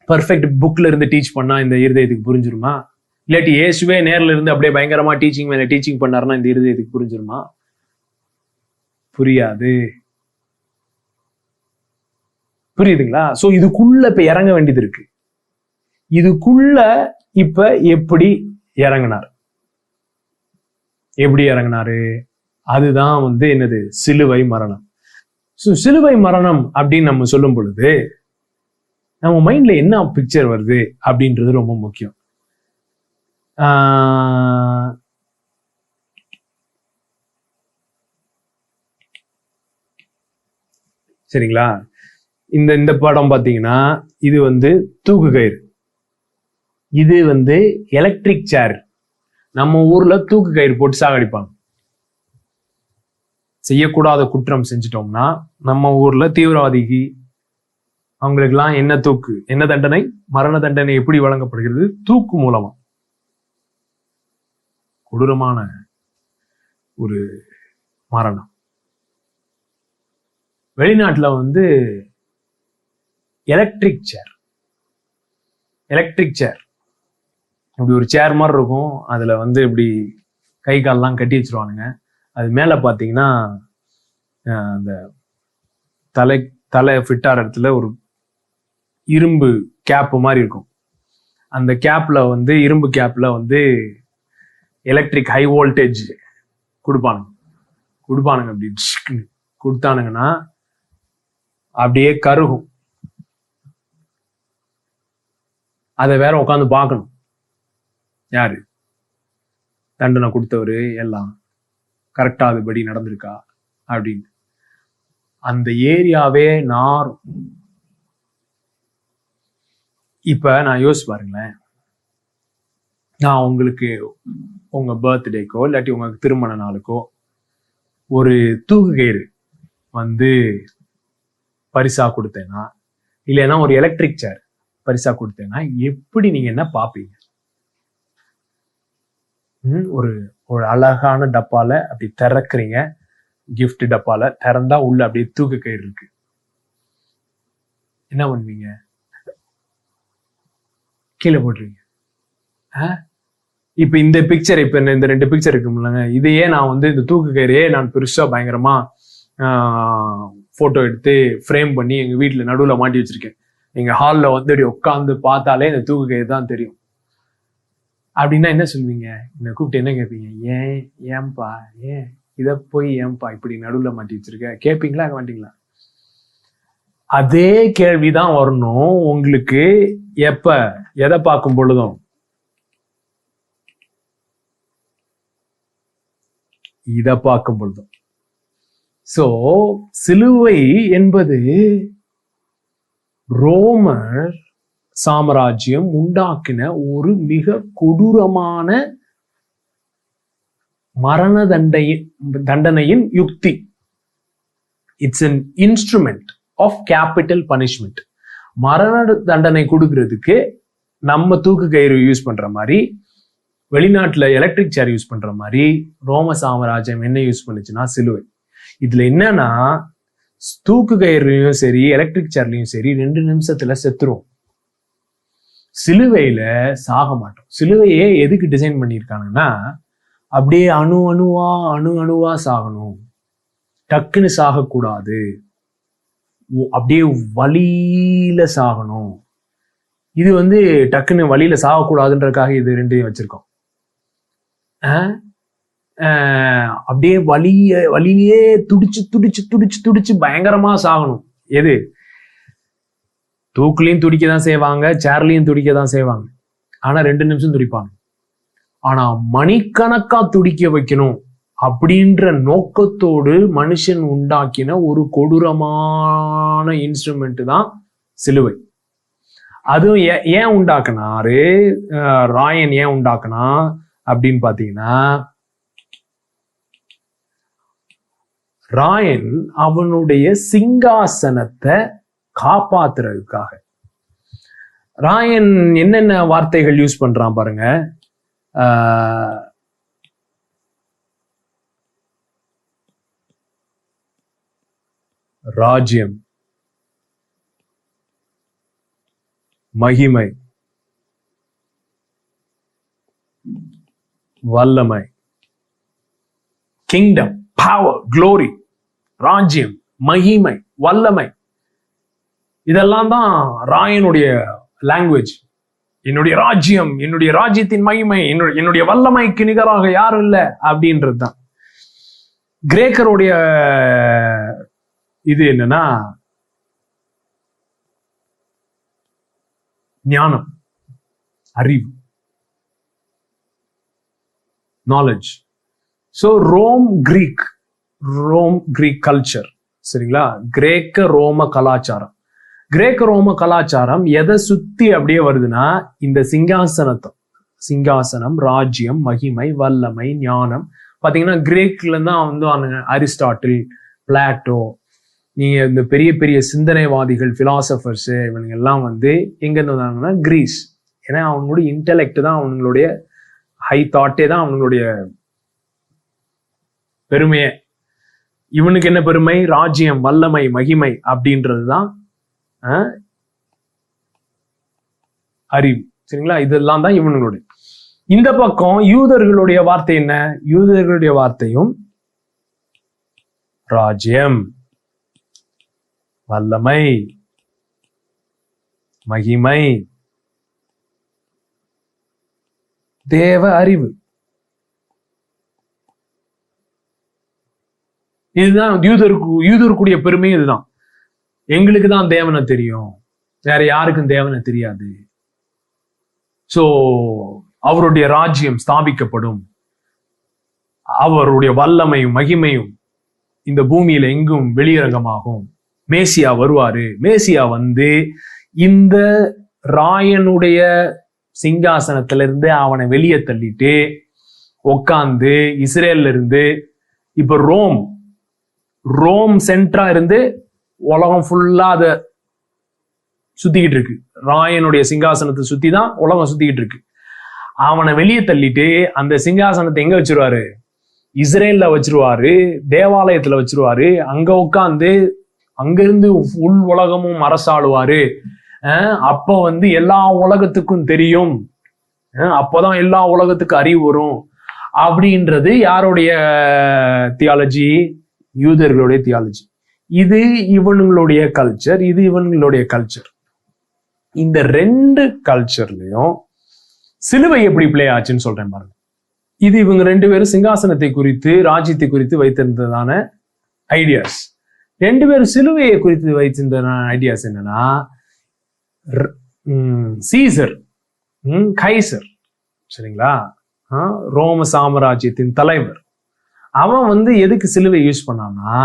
பெர்ஃபெக்ட் புக்ல இருந்து டீச் பண்ணா இந்த இருதயத்துக்கு புரிஞ்சிருமா? இல்லாட்டி இயேசுவே நேர்ல இருந்து அப்படியே பயங்கரமா டீச்சிங் மேல டீச்சிங் பண்ணாருன்னா இந்த இருதயத்துக்கு புரிஞ்சிருமா? புரியாது. புரியுதுங்களா? சோ இதுக்குள்ள இப்ப இறங்க வேண்டியது இருக்கு. இதுக்குள்ள இப்ப எப்படி இறங்கினார்? எப்படி இறங்கினாரு? அதுதான் என்னது? சிலுவை மரணம். சிலுவை மரணம் அப்படின்னு நம்ம சொல்லும் பொழுது நம்ம மைண்ட்ல என்ன பிக்சர் வருது அப்படின்றது ரொம்ப முக்கியம். சரிங்களா? இந்த படம் பாத்தீங்கன்னா இது தூக்கு கயிறு, இது எலக்ட்ரிக் சேர். நம்ம ஊர்ல தூக்கு கயிறு போட்டு சாகடிப்பாங்க. செய்யக்கூடாத குற்றம் செஞ்சிட்டோம்னா நம்ம ஊர்ல தீவிரவாதிக்கு அவங்களுக்கெல்லாம் என்ன தண்டனை? மரண தண்டனை எப்படி வழங்கப்படுகிறது? தூக்கு மூலமா. கொடூரமான ஒரு மரணம். வெளிநாட்டுல எலக்ட்ரிக் சேர் இப்படி ஒரு சேர் மாதிரி இருக்கும். அதுல இப்படி கை கால்லாம் கட்டி வச்சிருவானுங்க. அது மேல பாத்தீங்கன்னா அந்த தலை ஃபிட் ஆகிற இடத்துல ஒரு இரும்பு கேப் மாதிரி இருக்கும். அந்த கேப்ல இரும்பு கேப்ல எலக்ட்ரிக் ஹை வோல்டேஜ் கொடுப்பானுங்க. அப்படி கொடுத்தானுங்கன்னா அப்படியே கருகும். அதை வேற உட்காந்து பார்க்கணும், யாரு தண்டனை கொடுத்தவரு எல்லாம் கரெக்டா அதுபடி நடந்திருக்கா அப்படின்னு. அந்த ஏரியாவே நாரும். இப்ப நான் யோசிச்சு பாருங்களேன், நான் உங்களுக்கு உங்க பர்த்டேக்கோ இல்லாட்டி உங்க திருமண நாளுக்கோ ஒரு தூக்கு கயிறு பரிசா கொடுத்தேன்னா, இல்லைன்னா ஒரு எலக்ட்ரிக் சேர் பரிசா கொடுத்தேன்னா எப்படி நீங்க என்ன பாப்பீங்க? ஒரு அழகான டப்பால அப்படி திறக்கிறீங்க, கிஃப்ட் டப்பால திறந்தா உள்ள அப்படியே தூக்கு கயிறு இருக்கு. என்ன பண்ணுவீங்க? கீழே போட்டுருவீங்க. இப்ப இந்த பிக்சர், இப்ப இந்த 2 பிக்சர் இருக்கும்லங்க, இதையே நான் இந்த தூக்கு கயிறையே நான் பெருசா பயங்கரமா போட்டோ எடுத்து ஃப்ரேம் பண்ணி எங்க வீட்டுல நடுவுல மாட்டி வச்சிருக்கேன். எங்க ஹால்ல அப்படி உட்காந்து பார்த்தாலே இந்த தூக்கு கயிறு தான் தெரியும். அப்படின்னா என்ன சொல்லுவீங்க? என்னை கூப்பிட்டு என்ன கேட்பீங்க? ஏன்பா இத போய் ஏன்பா இப்படி நடுவுல மாட்டி வச்சிருக்க கேட்பீங்களா? மாட்டீங்களா? அதே கேள்விதான் வரணும் உங்களுக்கு. எப்ப எதை பார்க்கும் பொழுதும் இத பார்க்கும் பொழுதும். சோ சிலுவை என்பது ரோமர் சாம்ராஜ்யம் உண்டாக்கின ஒரு மிக கொடூரமான மரண தண்டனையின் யுக்தி. It's an instrument of capital punishment. மரண தண்டனை கொடுக்கிறதுக்கு நம்ம தூக்கு கயிறு யூஸ் பண்ற மாதிரி, வெளிநாட்டுல எலக்ட்ரிக் சேர் யூஸ் பண்ற மாதிரி ரோம சாம்ராஜ்யம் என்ன யூஸ் பண்ணுச்சுன்னா சிலுவை. இதுல என்னன்னா, தூக்கு கயிறுலயும் சரி எலக்ட்ரிக் சேர்லயும் சரி 2 நிமிஷத்துல செத்துரும். சிலுவையில சாக மாட்டோம். சிலுவையே எதுக்கு டிசைன் பண்ணியிருக்காங்கன்னா, அப்படியே அணு அணுவா சாகணும், டக்குன்னு சாகக்கூடாது, அப்படியே வலியில சாகணும். இது வந்து டக்குன்னு வலியில சாகக்கூடாதுன்றதுக்காக இது 2 வச்சிருக்கோம். அப்படியே வலியே துடிச்சு பயங்கரமா சாகணும். எது? தூக்குலையும் துடிக்கதான் செய்வாங்க, சேர்லையும் துடிக்கதான் செய்வாங்க. ஆனா 2 நிமிஷம் துடிப்பாங்க. ஆனா மணிக்கணக்கா துடிக்க வைக்கணும் அப்படின்ற நோக்கத்தோடு மனுஷன் உண்டாக்கின ஒரு கொடூரமான இன்ஸ்ட்ருமெண்ட் தான் சிலுவை. அதுவும் ஏன் உண்டாக்குனாரு ராயன், ஏன் உண்டாக்குனா அப்படின்னு பாத்தீங்கன்னா, ராயன் அவனுடைய சிங்காசனத்தை காப்பாத்துறதுக்காக. ராயன் என்னென்ன வார்த்தைகள் யூஸ் பண்றான் பாருங்க. ராஜ்யம், மகிமை, வல்லமை, கிங்டம், பவர், க்ளோரி. ராஜ்யம், மகிமை, வல்லமை, இதெல்லாம் தான் ராயனுடைய லாங்குவேஜ். என்னுடைய ராஜ்யம், என்னுடைய ராஜ்யத்தின் மகிமை, என்னுடைய வல்லமைக்கு நிகராக யாரும் இல்லை அப்படின்றது தான். கிரேக்கருடைய இது என்னன்னா, ஞானம், அறிவு, knowledge. So Rome Greek culture, சரிங்களா? கிரேக்க ரோம கலாச்சாரம். கிரேக்க ரோம கலாச்சாரம் எதை சுத்தி அப்படியே வருதுன்னா, இந்த சிங்காசனம், ராஜ்யம், மகிமை, வல்லமை, ஞானம். பாத்தீங்கன்னா கிரேக்ல தான் வந்து அரிஸ்டாட்டில், பிளாட்டோ, நீங்க இந்த பெரிய பெரிய சிந்தனைவாதிகள், பிலாசபர்ஸ், இவங்க எல்லாம் வந்து எங்க இருந்து வந்தாங்கன்னா கிரீஸ். ஏன்னா அவங்களுடைய இன்டெலெக்ட் தான், அவங்களுடைய ஹை தாட்டே தான் அவங்களுடைய பெருமையே. இவனுக்கு என்ன பெருமை? ராஜ்யம், வல்லமை, மகிமை அப்படின்றதுதான் அறிவு, சரிங்களா? இதெல்லாம் தான் இவனுங்களுடைய. இந்த பக்கம் யூதர்களுடைய வார்த்தை என்ன? யூதர்களுடைய வார்த்தையும் ராஜ்யம், வல்லமை, மகிமை, தேவ அறிவு. இதுதான் யூதருக்குரிய பெருமை. இதுதான், எங்களுக்கு தான் தேவனை தெரியும், வேற யாருக்கும் தேவனை தெரியாது. சோ அவருடைய ராஜ்யம் ஸ்தாபிக்கப்படும், அவருடைய வல்லமையும் மகிமையும் இந்த பூமியில எங்கும் வெளியரங்கமாகும். மேசியா வருவாரு. மேசியா வந்து இந்த ராயனுடைய சிங்காசனத்திலிருந்து அவனை வெளியே தள்ளிட்டு உட்காந்து இஸ்ரேல்ல இருந்து இப்ப ரோம் சென்டரா இருந்து உலகம் ஃபுல்லா அத சுத்திக்கிட்டு இருக்கு. ராயனுடைய சிங்காசனத்தை சுத்தி தான் உலகம் சுத்திக்கிட்டு இருக்கு. அவனை வெளியே தள்ளிட்டு அந்த சிங்காசனத்தை எங்க வச்சிருவாரு? இஸ்ரேல்ல வச்சிருவாரு, தேவாலயத்துல வச்சிருவாரு. அங்க உட்காந்து அங்கிருந்து உள் உலகமும் அரசாளுவாரு. அப்ப வந்து எல்லா உலகத்துக்கும் தெரியும், அப்பதான் எல்லா உலகத்துக்கும் அறிவு வரும் அப்படின்றது யாருடைய தியாலஜி? யூதர்களுடைய தியாலஜி. இது இவனுங்களுடைய கல்ச்சர், இது இவனுங்களுடைய கல்ச்சர். இந்த 2 கல்ச்சர்லயும் சிலுவை எப்படி பிளே ஆச்சுன்னு சொல்றேன் பாருங்க. இது இவங்க 2 பேரும் சிங்காசனத்தை குறித்து, ராஜ்யத்தை குறித்து வைத்திருந்ததான ஐடியாஸ். 2 பேரும் சிலுவையை குறித்து வைத்திருந்த ஐடியாஸ் என்னன்னா, சீசர், கைசர், சரிங்களா, ரோம சாம்ராஜ்யத்தின் தலைவர், அவன் வந்து எதுக்கு சிலுவை யூஸ் பண்ணான்னா,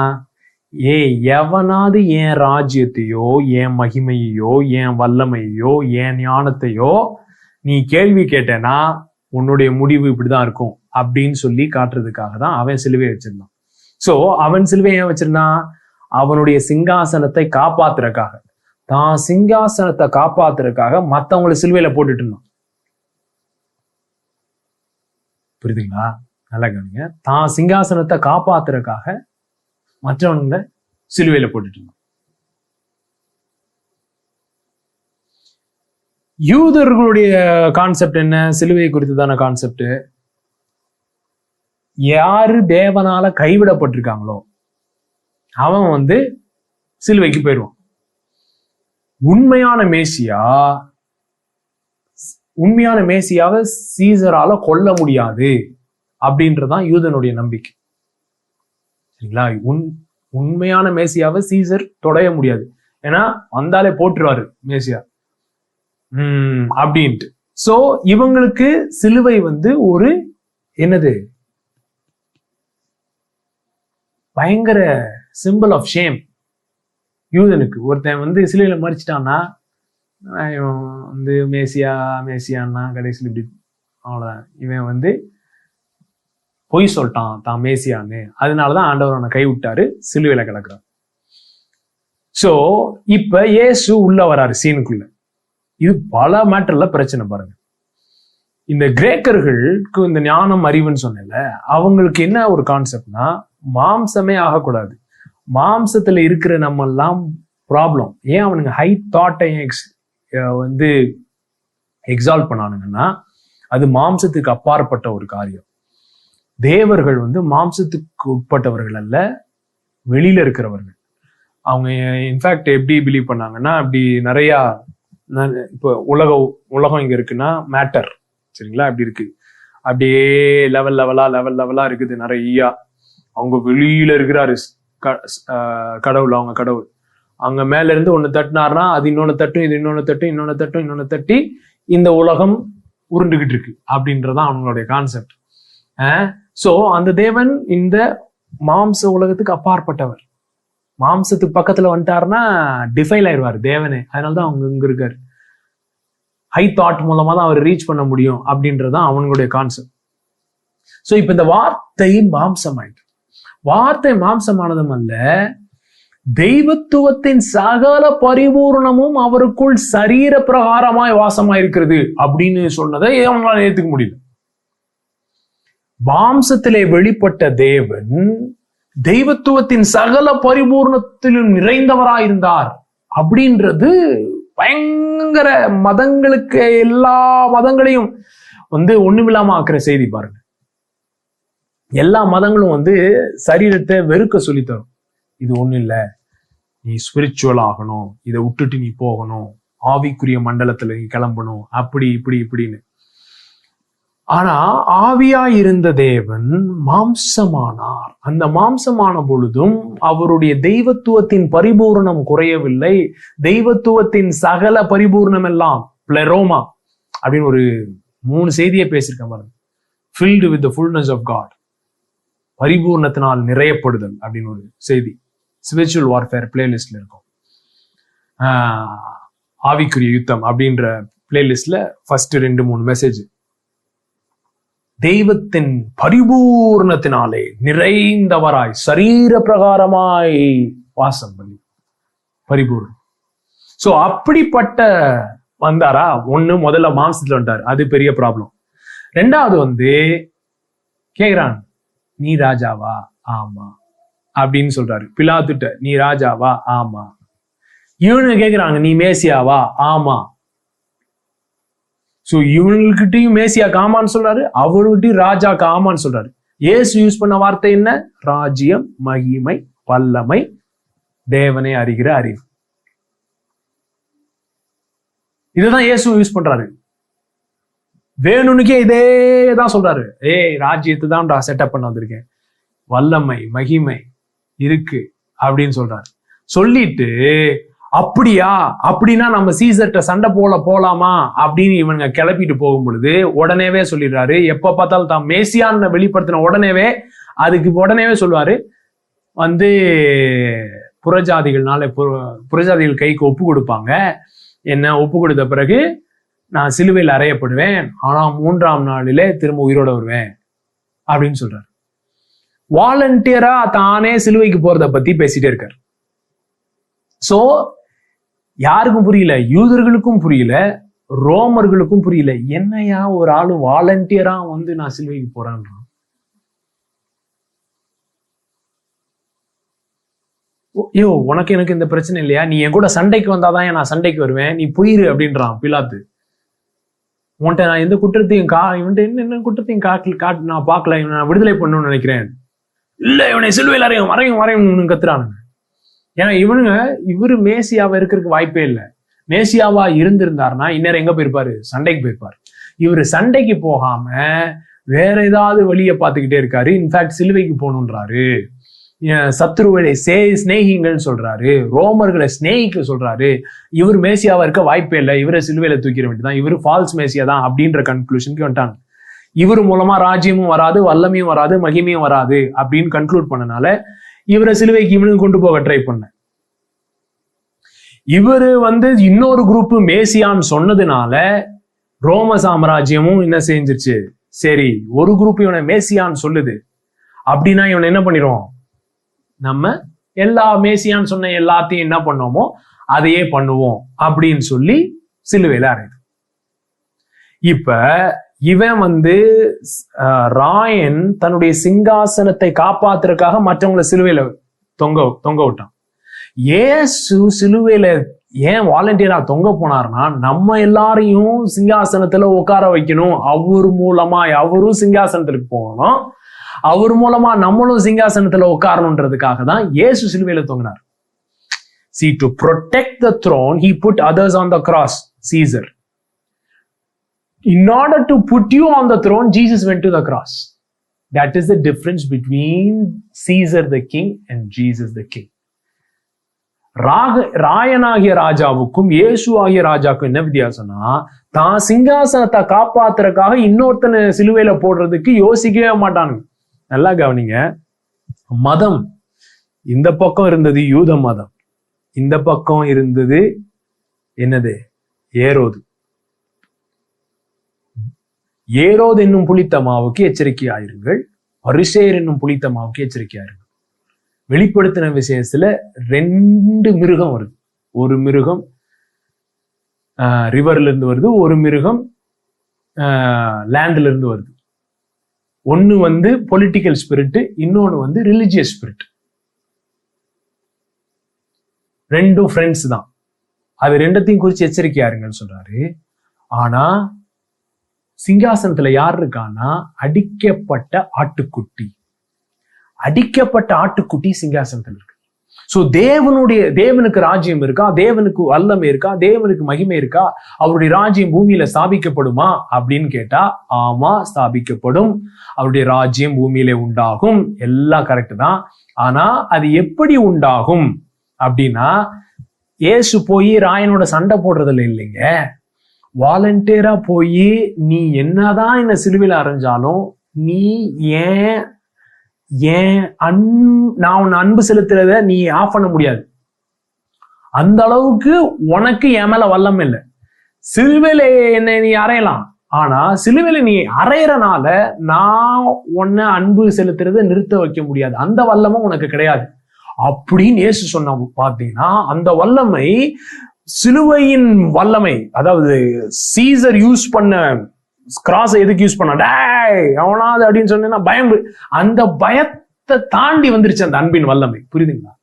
எவனாவது என் ராஜ்யத்தையோ, என் மகிமையோ, என் வல்லமையோ, என் ஞானத்தையோ நீ கேள்வி கேட்டேன்னா உன்னுடைய முடிவு இப்படிதான் இருக்கும் அப்படின்னு சொல்லி காட்டுறதுக்காக தான் அவன் சிலுவையை வச்சிருந்தான். சோ அவன் சிலுவையை ஏன் வச்சிருந்தான்? அவனுடைய சிங்காசனத்தை காப்பாத்துறதுக்காக. தான் சிங்காசனத்தை காப்பாத்துறதுக்காக மத்தவங்களை சிலுவையில போட்டுட்டு இருந்தான். புரியுதுங்களா? நல்லா கவனிங்க. தான் சிங்காசனத்தை காப்பாத்துறதுக்காக மற்றவங்களை சிலுவையில போட்டுட்டு இருந்தான். யூதர்களுடைய கான்செப்ட் என்ன? சிலுவை குறித்துதான கான்செப்ட். யாரு தேவனால கைவிடப்பட்டிருக்காங்களோ அவன் சிலுவைக்கு போயிடுவான். உண்மையான மேசியாவை சீசரால கொல்ல முடியாது அப்படின்றதான் யூதனுடைய நம்பிக்கை. சரிங்களா? உண்மையான மேசியாவை சீசர் தொடைய முடியாது, ஏன்னா வந்தாலே போட்டுருவாரு மேசியா அப்படின்ட்டு. சோ இவங்களுக்கு சிலுவை ஒரு என்னது, பயங்கர சிம்பிள் ஆஃப் ஷேம். யூதனுக்கு ஒருத்தன் சிலுவையில மறிச்சிட்டான்னா இவன் மேசியான்னா கடைசியில் இப்படி அவ்வளவுதான், இவன் பொய் சொல்லிட்டான் தான் மேசியான்னு, அதனாலதான் ஆண்டவர் அவனை கை விட்டாரு, சிலுவையில கிடக்குறான். சோ இப்ப இயேசு உள்ள வராரு சீனுக்குள்ள. இது பல மேட்டர்ல பிரச்சனை பாருங்க. இந்த கிரேக்கர்களுக்கு இந்த ஞானம் அறிவுன்னு சொன்னேன்ல, அவங்களுக்கு என்ன ஒரு கான்செப்ட்னா, மாம்சமே ஆகக்கூடாது. மாம்சத்துல இருக்கிற நம்ம எல்லாம் ப்ராப்ளம். ஏன் அவனுங்க ஹை தாட்டை எக்ஸால்ட் பண்ணானுங்கன்னா, அது மாம்சத்துக்கு அப்பாற்பட்ட ஒரு காரியம். தேவர்கள் மாம்சத்துக்கு உட்பட்டவர்கள் அல்ல, வெளியில இருக்கிறவர்கள். அவங்க இன்ஃபேக்ட் எப்படி பிலீவ் பண்ணாங்கன்னா, அப்படி நிறைய இப்போ உலகம் இங்க இருக்குன்னா மேட்டர், சரிங்களா, அப்படி இருக்கு, அப்படியே லெவல் லெவலா இருக்குது நிறைய. அவங்க வெளியில இருக்கிறாரு கடவுள், அவங்க கடவுள் அங்க மேல இருந்து ஒண்ணு தட்டினார்னா அது இன்னொன்னு தட்டும், இது இன்னொன்னு தட்டும், இன்னொன்னு தட்டும், இன்னொன்னு தட்டி இந்த உலகம் உருண்டுகிட்டு இருக்கு அப்படின்றதான் அவங்களுடைய கான்செப்ட். சோ அந்த தேவன் இந்த மாம்ச உலகத்துக்கு அப்பாற்பட்டவர். மாம்சத்துக்கு பக்கத்துல வந்துட்டாருன்னா டிஃபைல் ஆயிடுவார் தேவனே. அதனாலதான் அவங்க இங்க இருக்காரு. ஹை தாட் மூலமா தான் அவர் ரீச் பண்ண முடியும் அப்படின்றதான் அவங்களுடைய கான்செப்ட். சோ இப்ப இந்த வார்த்தை மாம்சமாயிட்டு, வார்த்தை மாம்சமானதும் அல்ல, தெய்வத்துவத்தின் சகல பரிபூர்ணமும் அவருக்குள் சரீர பிரகாரமாய் வாசமாயிருக்கிறது அப்படின்னு சொன்னதை அவங்களால ஏத்துக்க முடியல. மாம்சத்திலே வெளிப்பட்ட தேவன் தெய்வத்துவத்தின் சகல பரிபூர்ணத்திலும் நிறைந்தவராயிருந்தார் அப்படின்றது பயங்கர மதங்களுக்கு, எல்லா மதங்களையும் ஒண்ணுமில்லாம ஆக்குற செய்தி பாருங்க. எல்லா மதங்களும் சரீரத்தை வெறுக்க சொல்லித்தரும். இது ஒண்ணும் இல்ல, நீ ஸ்பிரிச்சுவல் ஆகணும், இதை விட்டுட்டு நீ போகணும், ஆவிக்குரிய மண்டலத்துல நீ கிளம்பணும், அப்படி இப்படி இப்படின்னு. ஆனா ஆவியா இருந்த தேவன் மாம்சமானார். அந்த மாம்சமான பொழுதும் அவருடைய தெய்வத்துவத்தின் பரிபூர்ணம் குறையவில்லை. தெய்வத்துவத்தின் சகல பரிபூர்ணம் எல்லாம் பிளெரோமா அப்படின்னு ஒரு 3 செய்தியை பேசியிருக்கேன் பாருங்க. filled with the fullness of God, பரிபூர்ணத்தினால் நிறையப்படுதல் அப்படின்னு ஒரு செய்தி ஸ்பிரிச்சுவல் வார்ஃபேர் பிளேலிஸ்ட்ல இருக்கும். ஆவிக்குரிய யுத்தம் அப்படின்ற பிளேலிஸ்ட்ல ஃபர்ஸ்ட் 2-3 மெசேஜ். தெய்வத்தின் பரிபூர்ணத்தினாலே நிறைந்தவராய் சரீர பிரகாரமாய் வாசம் பண்ணி பரிபூர்ணம். சோ அப்படிப்பட்ட வந்தாரா? முதல்ல மாம்சத்துல வந்துட்டாரு, அது பெரிய ப்ராப்ளம். ரெண்டாவது கேக்குறான், நீ ராஜாவா? ஆமா அப்படின்னு சொல்றாரு. பிலாத்துட்ட நீ ராஜாவா? ஆமா. இவனு கேக்குறாங்க, நீ மேசியாவா? ஆமா. சோ இவனுக்கிட்டையும் மேசியா காமான்னு சொல்றாரு, அவர்கிட்டையும் ராஜா காமான்னு சொல்றாரு. இயேசு யூஸ் பண்ண வார்த்தை என்ன? ராஜ்யம், மகிமை, வல்லமை, தேவனை அறிகிற அறிவு. இதுதான் இயேசு யூஸ் பண்றாரு. வேணுனுக்கே இதே தான் சொல்றாரு. ராஜ்யத்தை தான் செட்டப் பண்ண வந்திருக்கேன், வல்லமை மகிமை இருக்கு அப்படின்னு சொல்றாரு. சொல்லிட்டு அப்படியா, அப்படின்னா நம்ம சீசர்ட்ட சண்டை போலாமா அப்படின்னு இவங்க கிளப்பிட்டு போகும் பொழுது உடனேவே சொல்லிடுறாரு. எப்ப பார்த்தாலும் தான் மேசியான்னு வெளிப்படுத்தின உடனேவே உடனேவே சொல்லுவாரு, புறஜாதிகள் கைக்கு ஒப்பு கொடுப்பாங்க, என்ன ஒப்பு கொடுத்த பிறகு நான் சிலுவையில் அறையப்படுவேன், ஆனா 3ஆம் நாளிலே திரும்ப உயிரோட வருவேன் அப்படின்னு சொல்றாரு. வாலண்டியரா தானே சிலுவைக்கு போறத பத்தி பேசிட்டே இருக்காரு. சோ யாருக்கும் புரியல, யூதர்களுக்கும் புரியல, ரோமர்களுக்கும் புரியல. என்னையா ஒரு ஆளு வாலண்டியரா வந்து நான் சிலுவைக்கு போறேன்றான். உனக்கு எனக்கு இந்த பிரச்சனை இல்லையா, நீ என் கூட சண்டைக்கு வந்தாதான் நான் சண்டைக்கு வருவேன், நீ போயிரு அப்படின்றான் பிலாத்து. உன்கிட்ட நான் எந்த குற்றத்தையும் இவன்ட்டு என்ன குற்றத்தையும் காட்டு நான் பார்க்கல, இவனை நான் விடுதலை பண்ணணும்னு நினைக்கிறேன். இல்ல, இவனை சிலுவையில் வரையும் கத்துறானுங்க. ஏன்னா இவரு மேசியாவா இருக்கிறதுக்கு வாய்ப்பே இல்லை. மேசியாவா இருந்திருந்தாருன்னா இந்நேரம் எங்க போயிருப்பாரு, சண்டைக்கு போயிருப்பாரு. இவரு சண்டைக்கு போகாம வேற ஏதாவது வழியை பார்த்துக்கிட்டே இருக்காரு. இன்ஃபேக்ட் சிலுவைக்கு போகணுன்றாரு, சத்ருவை சிநேகிங்கள்னு சொல்றாரு, ரோமர்களை சிநேகிக்க சொல்றாரு. இவர் மேசியாவா இருக்க வாய்ப்பே இல்லை, இவரை சிலுவையில தூக்கிட வேண்டியதான், இவரு ஃபால்ஸ் மேசியா தான் அப்படின்ற கன்க்ளூஷனுக்கு வந்துட்டாங்க. இவர் மூலமா ராஜ்யமும் வராது, வல்லமையும் வராது, மகிமையும் வராது அப்படின்னு கன்க்ளூட் பண்ணனால இவரை சிலுவைக்கு இவனுக்கு கொண்டு போக ட்ரை பண்ண. இவரு இன்னொரு குரூப் மேசியான்னு சொன்னதுனால ரோம சாம்ராஜ்யமும் என்ன செஞ்சிருச்சு, சரி ஒரு குரூப் இவனை மேசியான்னு சொல்லுது அப்படின்னா இவனை என்ன பண்ணிடுவோம், நம்ம எல்லா மேசியான்னு சொன்ன எல்லாத்தையும் என்ன பண்ணோமோ அதையே பண்ணுவோம் அப்படின்னு சொல்லி சிலுவையில அறையுது. இப்ப இவன் ராயன் தன்னுடைய சிங்காசனத்தை காப்பாத்துறதுக்காக மற்றவங்களை சிலுவையில தொங்க விட்டான். ஏசு சிலுவையில ஏன் வாலண்டியரா தொங்க போனார்னா, நம்ம எல்லாரையும் சிங்காசனத்துல உட்கார வைக்கணும். அவரும் சிங்காசனத்துக்கு போகணும், அவர் மூலமா நம்மளும் சிங்காசனத்துல உட்காரணுன்றதுக்காக தான் இயேசு சிலுவையில தொங்கினார். See, to protect the throne, he put others on the cross. Caesar. In order to put you on the throne, Jesus went to the cross. That is the difference between Caesar the king and Jesus the king. ராயனாகிய ராஜாவுக்கும் இயேசு ஆகிய ராஜாவுக்கும் என்ன வித்தியாசம்னா, தான் சிங்காசனத்தை காப்பாத்துறதுக்காக இன்னொருத்தனை சிலுவையில போடுறதுக்கு யோசிக்கவே மாட்டானுங்க. நல்லா கவனிங்க, மதம் இந்த பக்கம் இருந்தது யூத மதம், இந்த பக்கம் இருந்தது என்னது, ஏரோது. ஏரோது என்னும் புளித்தமாவுக்கு எச்சரிக்கையாயிருங்கள், பரிசேயர் என்னும் புளித்தமாவுக்கு எச்சரிக்கையாயிருங்கள். வெளிப்படுத்தின விசேஷத்துல 2 மிருகம் வருது. ஒரு மிருகம் ரிவர்ல இருந்து வருது, ஒரு மிருகம் லேண்ட்ல இருந்து வருது. ஒன்னு பொலிட்டிக்கல் ஸ்பிரிட், இன்னொன்னு ரிலிஜியஸ் ஸ்பிரிட். ரெண்டும் ஃப்ரெண்ட்ஸ் தான். அது ரெண்டத்தையும் குறிச்சு எச்சரிக்கையாருங்கன்னு சொல்றாரு. ஆனா சிங்காசனத்துல யார் இருக்கான்னா, அடிக்கப்பட்ட ஆட்டுக்குட்டி சிங்காசனத்துல இருக்கு. சோ தேவனுக்கு ராஜ்யம் இருக்கா, தேவனுக்கு வல்லமை இருக்கா, தேவனுக்கு மகிமை இருக்கா, அவருடைய ராஜ்யம் பூமியில ஸ்தாபிக்கப்படுமா அப்படின்னு கேட்டா, ஆமா ஸ்தாபிக்கப்படும், அவருடைய ராஜ்யம் பூமியில உண்டாகும், எல்லாம் கரெக்ட் தான். ஆனா அது எப்படி உண்டாகும் அப்படின்னா, இயேசு போய் ராயனோட சண்டை போடுறதுல இல்லைங்க, வாலண்டியரா போய் நீ என்னதான் என்ன சிலுவையில அரைஞ்சாலும் நீ நான் உன்னை அன்பு செலுத்துறத நீ ஆஃப் பண்ண முடியாது. அந்த அளவுக்கு உனக்கு என் மேல வல்லம் இல்லை. சிலுவையில என்னை நீ அறையலாம், ஆனா சிலுவையில நீ அறையறனால நான் உன்னை அன்பு செலுத்துறத நிறுத்த வைக்க முடியாது, அந்த வல்லமும் உனக்கு கிடையாது அப்படின்னு இயேசு சொன்ன. பாத்தீங்கன்னா அந்த வல்லமை, சிலுவையின் வல்லமை, அதாவது சீசர் யூஸ் பண்ண கிராஸ் எதுக்கு யூஸ் பண்ண, அவனாது அப்படின்னு சொன்னா பயம், அந்த பயத்தை தாண்டி வந்துருச்சு அந்த அன்பின் வல்லமை. புரியுதுங்களா?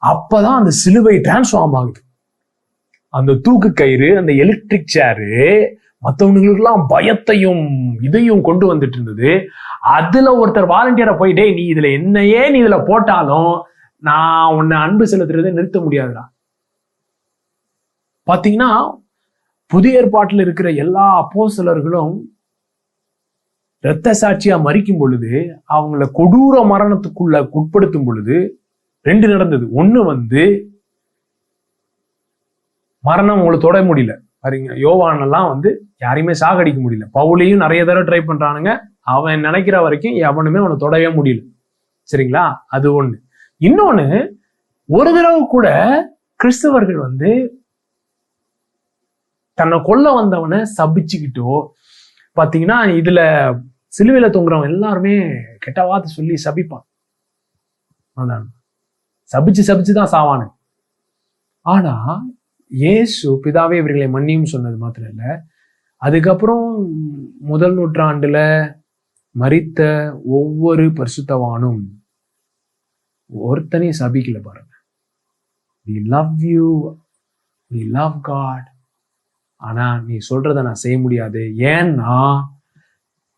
அப்பதான் அந்த சிலுவை டிரான்ஸ்ஃபார்ம் ஆகுது. அந்த தூக்கு கயிறு, அந்த எலக்ட்ரிக் சேரு மற்றவங்களுக்கு எல்லாம் பயத்தையும் இதையும் கொண்டு வந்துட்டு இருந்தது. அதுல ஒருத்தர் வாலண்டியரா போயிட்டே, நீ இதுல என்னையே நீ இதுல போட்டாலும் நான் உன்னை அன்பு செலுத்துறதை நிறுத்த முடியாதுடா. பாத்தீங்கன்னா புதிய ஏற்பாட்டில் இருக்கிற எல்லா அப்போஸ்தலர்களும் இரத்த சாட்சியா மரிக்கும் பொழுது, அவங்கள கொடூர மரணத்துக்குள்ள உட்படுத்தும் பொழுது 2 நடந்தது. ஒண்ணு மரணம் அவங்களை தொட முடியல பாருங்க. யோவானெல்லாம் யாரையுமே சாகடிக்க முடியல. பவுலையும் நிறைய தடவை ட்ரை பண்றானுங்க, அவன் நினைக்கிற வரைக்கும் எவனுமே அவனை தொடவே முடியல. சரிங்களா? அது ஒண்ணு. இன்னொன்னு, ஒரு தடவை கூட கிறிஸ்தவர்கள் தன்னை கொல்ல வந்தவனை சபிச்சுக்கிட்டோ, பாத்தீங்கன்னா இதுல சிலுவையில தொங்குறவன் எல்லாருமே கெட்ட வார்த்தை சொல்லி சபிப்பான். சபிச்சுதான் சாவானு. ஆனா இயேசு பிதாவே இவர்களை மன்னியும் சொன்னது மாத்திரம் இல்ல, அதுக்கப்புறம் 1 நூற்றாண்டுல மரித்த ஒவ்வொரு பரிசுத்தவானும் ஒருத்தனையும் சபிக்கல பாருங்க. We love you, we love God. ஆனா நீ சொல்றத நான் செய்ய முடியாது. ஏன்னா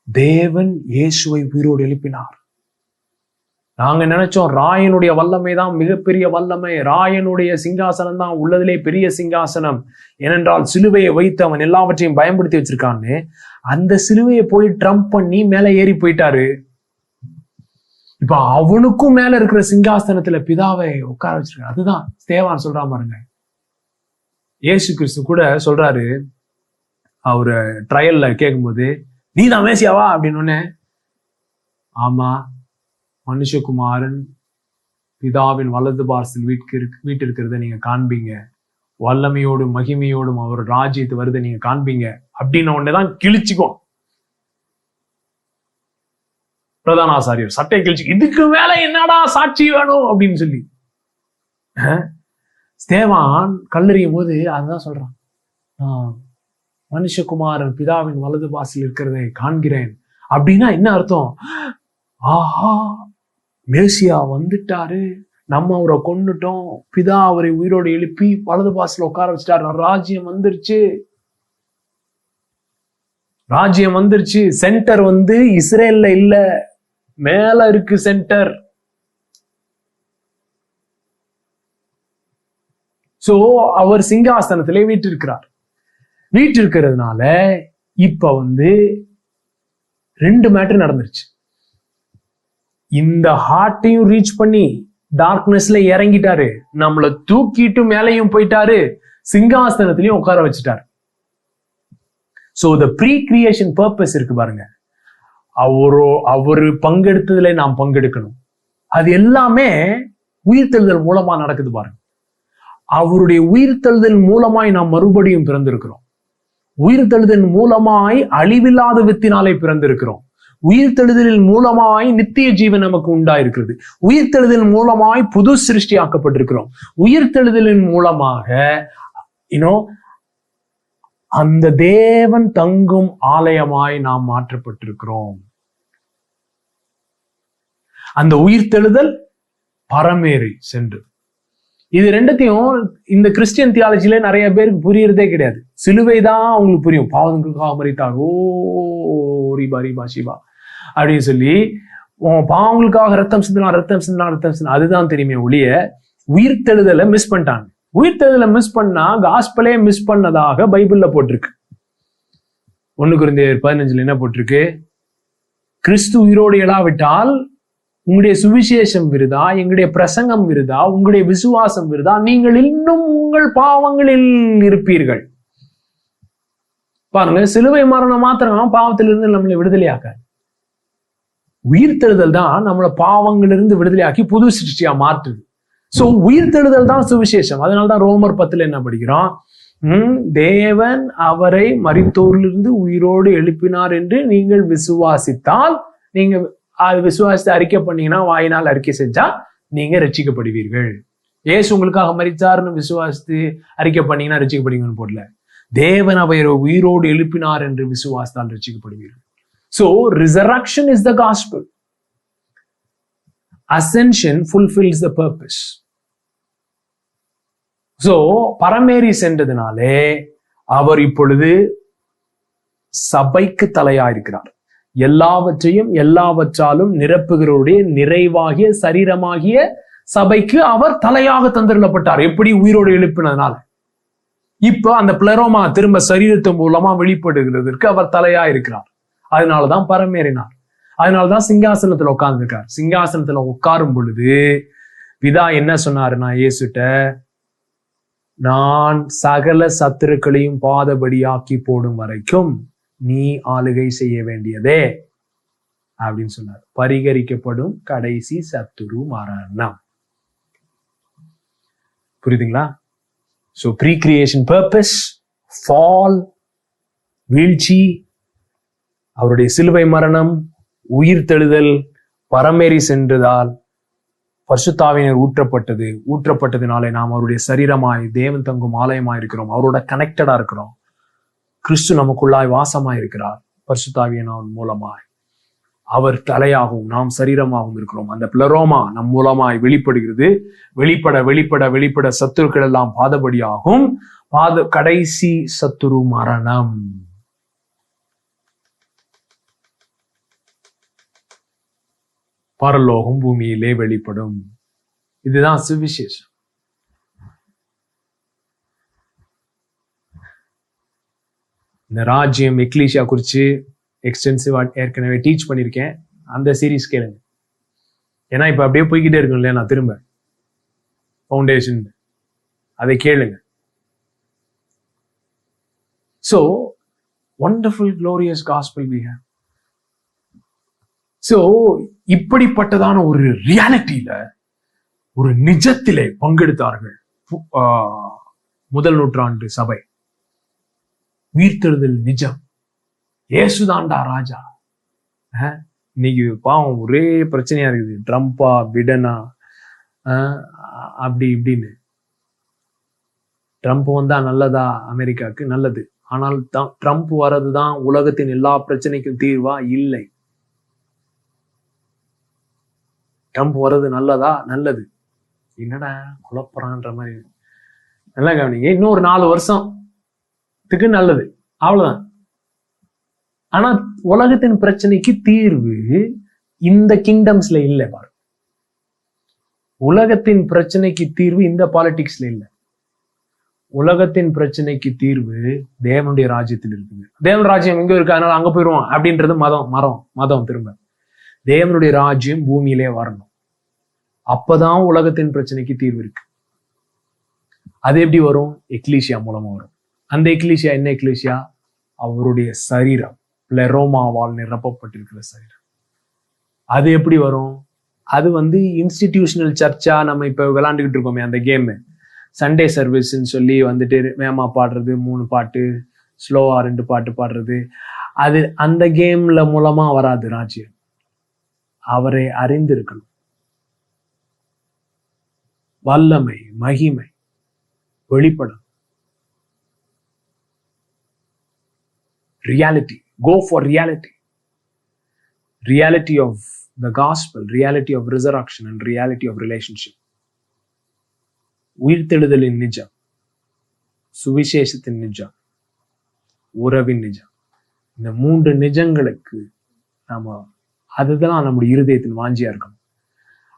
தேவன் இயேசுவை உயிரோடு எழுப்பினார். நாங்க நினைச்சோம் ராயனுடைய வல்லமை தான் மிகப்பெரிய வல்லமை, ராயனுடைய சிங்காசனம் தான் உள்ளதிலே பெரிய சிங்காசனம், ஏனென்றால் சிலுவையை வைத்து அவன் எல்லாவற்றையும் பயன்படுத்தி வச்சிருக்கான்னு. அந்த சிலுவையை போய் ட்ரம்ப் பண்ணி மேல ஏறி போயிட்டாரு. இப்ப அவனுக்கும் மேல இருக்கிற சிங்காசனத்துல பிதாவை உட்கார வச்சிருக்காரு. அதுதான் ஸ்தேவான் சொல்றான் பாருங்க. இயேசு கிறிஸ்து கூட சொல்றாரு, அவரு ட்ரையல்ல கேட்கும்போது, நீ தான் மேசியாவா அப்படின்னு. ஆமா, மனுஷகுமாரன் பிதாவின் வலது பார்சல் வீட்டிருக்கிறத நீங்க காண்பீங்க, வல்லமையோடும் மகிமையோடும் அவர் ராஜ்யத்து வருதை நீங்க காண்பீங்க அப்படின்னு உடனேதான் கிழிச்சுக்குவோம். பிரதான ஆசாரியர் சட்டை கிழிச்சு, இதுக்கு மேல என்னடா சாட்சி வேணும் அப்படின்னு சொல்லி ஸ்தேவான் கல்லெறியும் போது அதுதான் சொல்றான், மனுஷகுமாரன் பிதாவின் வலது பாசில் இருக்கிறதை காண்கிறேன். அப்படின்னா என்ன அர்த்தம்? ஆஹா, மேசியா வந்துட்டாரு, நம்ம அவரை கொன்னுட்டோம், பிதா அவரை உயிரோடு எழுப்பி வலது பாசில உட்கார வச்சுட்டாரு, ராஜ்யம் வந்துருச்சு, ராஜ்யம் வந்துருச்சு. சென்டர் இஸ்ரேல்ல இல்ல, மேல இருக்கு சென்டர். சோ அவர் சிங்காசனத்திலே வீற்றிருக்கிறார். வீற்றிருக்கிறதுனால இப்ப 2 மேட்டர் நடந்துருச்சு. இந்த ஹார்ட்டையும் ரீச் பண்ணி டார்க்னஸ்ல இறங்கிட்டாரு, நம்மள தூக்கிட்டு மேலையும் போயிட்டாரு, சிங்காசனத்திலையும் உட்கார வச்சுட்டாரு. So the pre creation purpose இருக்கு பாருங்க, அவரு பங்கெடுத்ததுல நாம் பங்கெடுக்கணும். அது எல்லாமே உயிர்த்தெழுதல் மூலமா நடக்குது பாருங்க. அவருடைய உயிர்த்தெழுதல் மூலமாய் நாம் மறுபடியும் பிறந்திருக்கிறோம். உயிர்த்தெழுதல் மூலமாய் அழிவில்லாத வித்தினாலே பிறந்திருக்கிறோம். உயிர்த்தெழுதலின் மூலமாய் நித்திய ஜீவன் நமக்கு உண்டாயிருக்கிறது. உயிர்த்தெழுதல் மூலமாய் புது சிருஷ்டி ஆக்கப்பட்டிருக்கிறோம். உயிர்த்தெழுதலின் மூலமாக அந்த தேவன் தங்கும் ஆலயமாய் நாம் மாற்றப்பட்டிருக்கிறோம். அந்த உயிர்த்தெழுதல் பரமேறி சென்று, இது ரெண்டத்தையும் இந்த கிறிஸ்டியன் தியாலஜில நிறைய பேருக்கு புரியறதே கிடையாது. சிலுவை தான் அவங்களுக்கு புரியும். பாவங்களுக்காக மரித்தார், ஓ ரீபா ரீபா சிவா அப்படின்னு சொல்லி பாவங்களுக்காக ரத்தம் சிந்தினா, அதுதான் தெரியுமே ஒழிய உயிர்த்தெழுதலை மிஸ் பண்ணிட்டாங்க. உயிர்த்தெழுதலை மிஸ் பண்ணா காஸ்பலே மிஸ் பண்ணதாக பைபிள்ல போட்டிருக்கு. 1 கொரிந்தியர் 15 என்ன போட்டிருக்கு? கிறிஸ்து உயிரோடு எழாவிட்டால் உங்களுடைய சுவிசேஷம் விருதா, எங்களுடைய பிரசங்கம் விருதா, உங்களுடைய விசுவாசம் விருதா, நீங்கள் இன்னும் உங்கள் பாவங்களில் இருப்பீர்கள். பாருங்க, சிலுவை மரணம் மாத்திரம் பாவத்திலிருந்து நம்மளை விடுதலையாக்க, உயிர்த்தெழுதல் தான் நம்மளை பாவங்களிலிருந்து விடுதலையாக்கி புது சிருஷ்டியா மாற்றுது. சோ உயிர்த்தெழுதல் தான் சுவிசேஷம். அதனால்தான் ரோமர் 10 என்ன படிக்கிறோம்? தேவன் அவரை மரித்தோரிலிருந்து உயிரோடு எழுப்பினார் என்று நீங்கள் விசுவாசித்தால், நீங்க அது விசுவாசத்தை அறிக்கை பண்ணீங்கன்னா, வாயினால் அறிக்கை செஞ்சா நீங்க ரட்சிக்கப்படுவீர்கள். ஏசு உங்களுக்காக மரித்தார்னு விசுவாசித்து அறிக்கை பண்ணீங்கன்னா ரட்சிக்கப்படுவீங்கன்னு போடல. தேவன் அவரை உயிரோடு எழுப்பினார் என்று விசுவாசத்தால் ரட்சிக்கப்படுவீர்கள். So resurrection is the gospel. Ascension fulfills the purpose. So பரமேறி சென்றதுனாலே அவர் இப்பொழுது சபைக்கு தலையாயிருக்கிறார். எல்லாவற்றையும் எல்லாவற்றாலும் நிரப்புகிறவருடைய நிறைவாகிய சரீரமாகிய சபைக்கு அவர் தலையாக தந்திரப்பட்டார். எப்படி? உயிரோடு எழுப்பினதுனால. இப்ப அந்த பிளரோமா திரும்ப சரீரத்து மூலமா வெளிப்படுகிறதற்கு அவர் தலையா இருக்கிறார். அதனாலதான் பரமேறினார். அதனாலதான் சிங்காசனத்துல உட்கார்ந்துருக்கார். சிங்காசனத்துல உட்காரும் பொழுது பிதா என்ன சொன்னாருன்னா, இயேசுட்ட, நான் சகல சத்துருக்களையும் பாதபடியாக்கி போடும் வரைக்கும் நீ ஆளுகை செய்ய வேண்டியதே அப்படின்னு சொன்னார். பரிகரிக்கப்படும் கடைசி சத்துரு மரணம். புரியுதுங்களா? So pre-creation purpose, fall, வீழ்ச்சி, அவருடைய சிலுவை மரணம், உயிர் தெழுதல், பரமேறி சென்றதால் பரிசுத்தாவினர் ஊற்றப்பட்டதினாலே நாம் அவருடைய சரீரமாய் தேவன் தங்கும் ஆலயமாய் இருக்கிறோம். அவரோட கனெக்டடா இருக்கிறோம். கிறிஸ்து நமக்குள்ளாய் வாசமாய் இருக்கிறார். பரிசுத்தாவியனாவின் மூலமாய் அவர் தலையாகவும் நாம் சரீரமாகவும் இருக்கிறோம். அந்த பிளரோமா நம் மூலமாய் வெளிப்படுகிறது. வெளிப்பட சத்துருக்கள் எல்லாம் பாதபடியாகும். கடைசி சத்துரு மரணம். பரலோகம் பூமியிலே வெளிப்படும். இதுதான் சுவிசேஷம். இந்த ராஜ்யம் எக்லீசியா குறிச்சு எக்ஸ்டென்சிவா ஏற்கனவே டீச் பண்ணியிருக்கேன். அந்த சீரீஸ் கேளுங்க. ஏன்னா இப்ப அப்படியே போய்கிட்டே இருக்கும் இல்லையா, நான் திரும்ப ஃபவுண்டேஷன் அதை கேளுங்க. So wonderful glorious gospel we have. So இப்படிப்பட்டதான ஒரு ரியாலிட்டியில, ஒரு நிஜத்திலே பங்கெடுத்தார்கள் முதல் நூற்றாண்டு சபை. உயிர்த்தெழுதல் நிஜம், இயேசுதான்டா ராஜா. இன்னைக்கு பாவம் ஒரே பிரச்சனையா இருக்குது. ட்ரம்பா பிடனா அப்படி இப்படின்னு. ட்ரம்ப் வந்தா நல்லதா? அமெரிக்காவுக்கு நல்லது. ஆனால் ட்ரம்ப் வர்றதுதான் உலகத்தின் எல்லா பிரச்சனைக்கும் தீர்வா? இல்லை. ட்ரம்ப் வர்றது நல்லதா? நல்லது. என்னடா குழப்பறான்ற மாதிரி. நல்லா கவனிங்க. இன்னொரு 4 வருஷத்துக்கு நல்லது, அவ்வளவுதான். ஆனா உலகத்தின் பிரச்சனைக்கு தீர்வு இந்த கிங்டம்ஸ்ல இல்ல. பாரு, உலகத்தின் பிரச்சனைக்கு தீர்வு இந்த பாலிடிக்ஸ்ல இல்ல. உலகத்தின் பிரச்சனைக்கு தீர்வு தேவனுடைய ராஜ்யத்தில் இருக்குது. தேவன் ராஜ்யம் எங்க இருக்கு, அதனால அங்க போயிடுவோம் அப்படின்றது மதம். திரும்ப தேவனுடைய ராஜ்யம் பூமியிலே வரணும். அப்பதான் உலகத்தின் பிரச்சனைக்கு தீர்வு இருக்கு. அது எப்படி வரும்? எக்லீசியா மூலமா வரும். அந்த எக்லீசியா என்ன எக்லீசியா? அவருடைய சரீரம், பிளரோமாவால் நிரப்பப்பட்டிருக்கிற சரீரம். அது எப்படி வரும்? அது இன்ஸ்டிடியூஷனல் சர்ச்சா நம்ம இப்ப விளையாண்டுகிட்டு இருக்கோமே அந்த கேம், சண்டே சர்வீஸ்ன்னு சொல்லி வேமா பாடுறது 3 பாட்டு, ஸ்லோவா 2 பாட்டு பாடுறது. அது அந்த கேம்ல மூலமா வராது ராஜ்யம். அவரை அறிந்திருக்கணும். வல்லமை, மகிமை வெளிப்படும். reality, go for reality of the gospel, reality of resurrection and reality of relationship. உயிர்த்தெழுதலின் நிஜம், சுவிசேஷத்தின் நிஜம், உறவின் நிஜம். இந்த 3 நிஜங்களுக்கு அதுதான் நம்முடைய இருதயத்தின் வாஞ்சியா இருக்கணும்.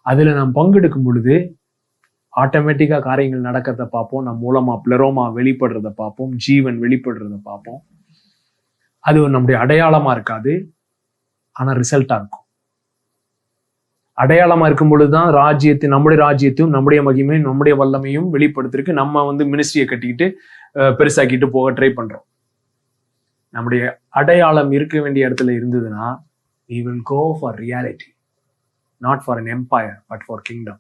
அதுல நாம் பங்கெடுக்கும் பொழுது ஆட்டோமேட்டிக்கா காரியங்கள் நடக்கிறத பார்ப்போம். நம் மூலமா பிளரோமா வெளிப்படுறத பார்ப்போம், ஜீவன் வெளிப்படுறத பார்ப்போம். அது நம்முடைய அடையாளமா இருக்காது, ஆனா ரிசல்ட்டா இருக்கும். அடையாளமா இருக்கும் பொழுதுதான் நம்முடைய ராஜ்யத்தையும் நம்முடைய மகிமையும் நம்முடைய வல்லமையும் வெளிப்படுத்திருக்கு. நம்ம மினிஸ்ட்ரியை கட்டிக்கிட்டு பெருசாக்கிட்டு போக ட்ரை பண்றோம். நம்முடைய அடையாளம் இருக்க வேண்டிய இடத்துல இருந்ததுன்னா we will go for reality, not for an empire but for kingdom.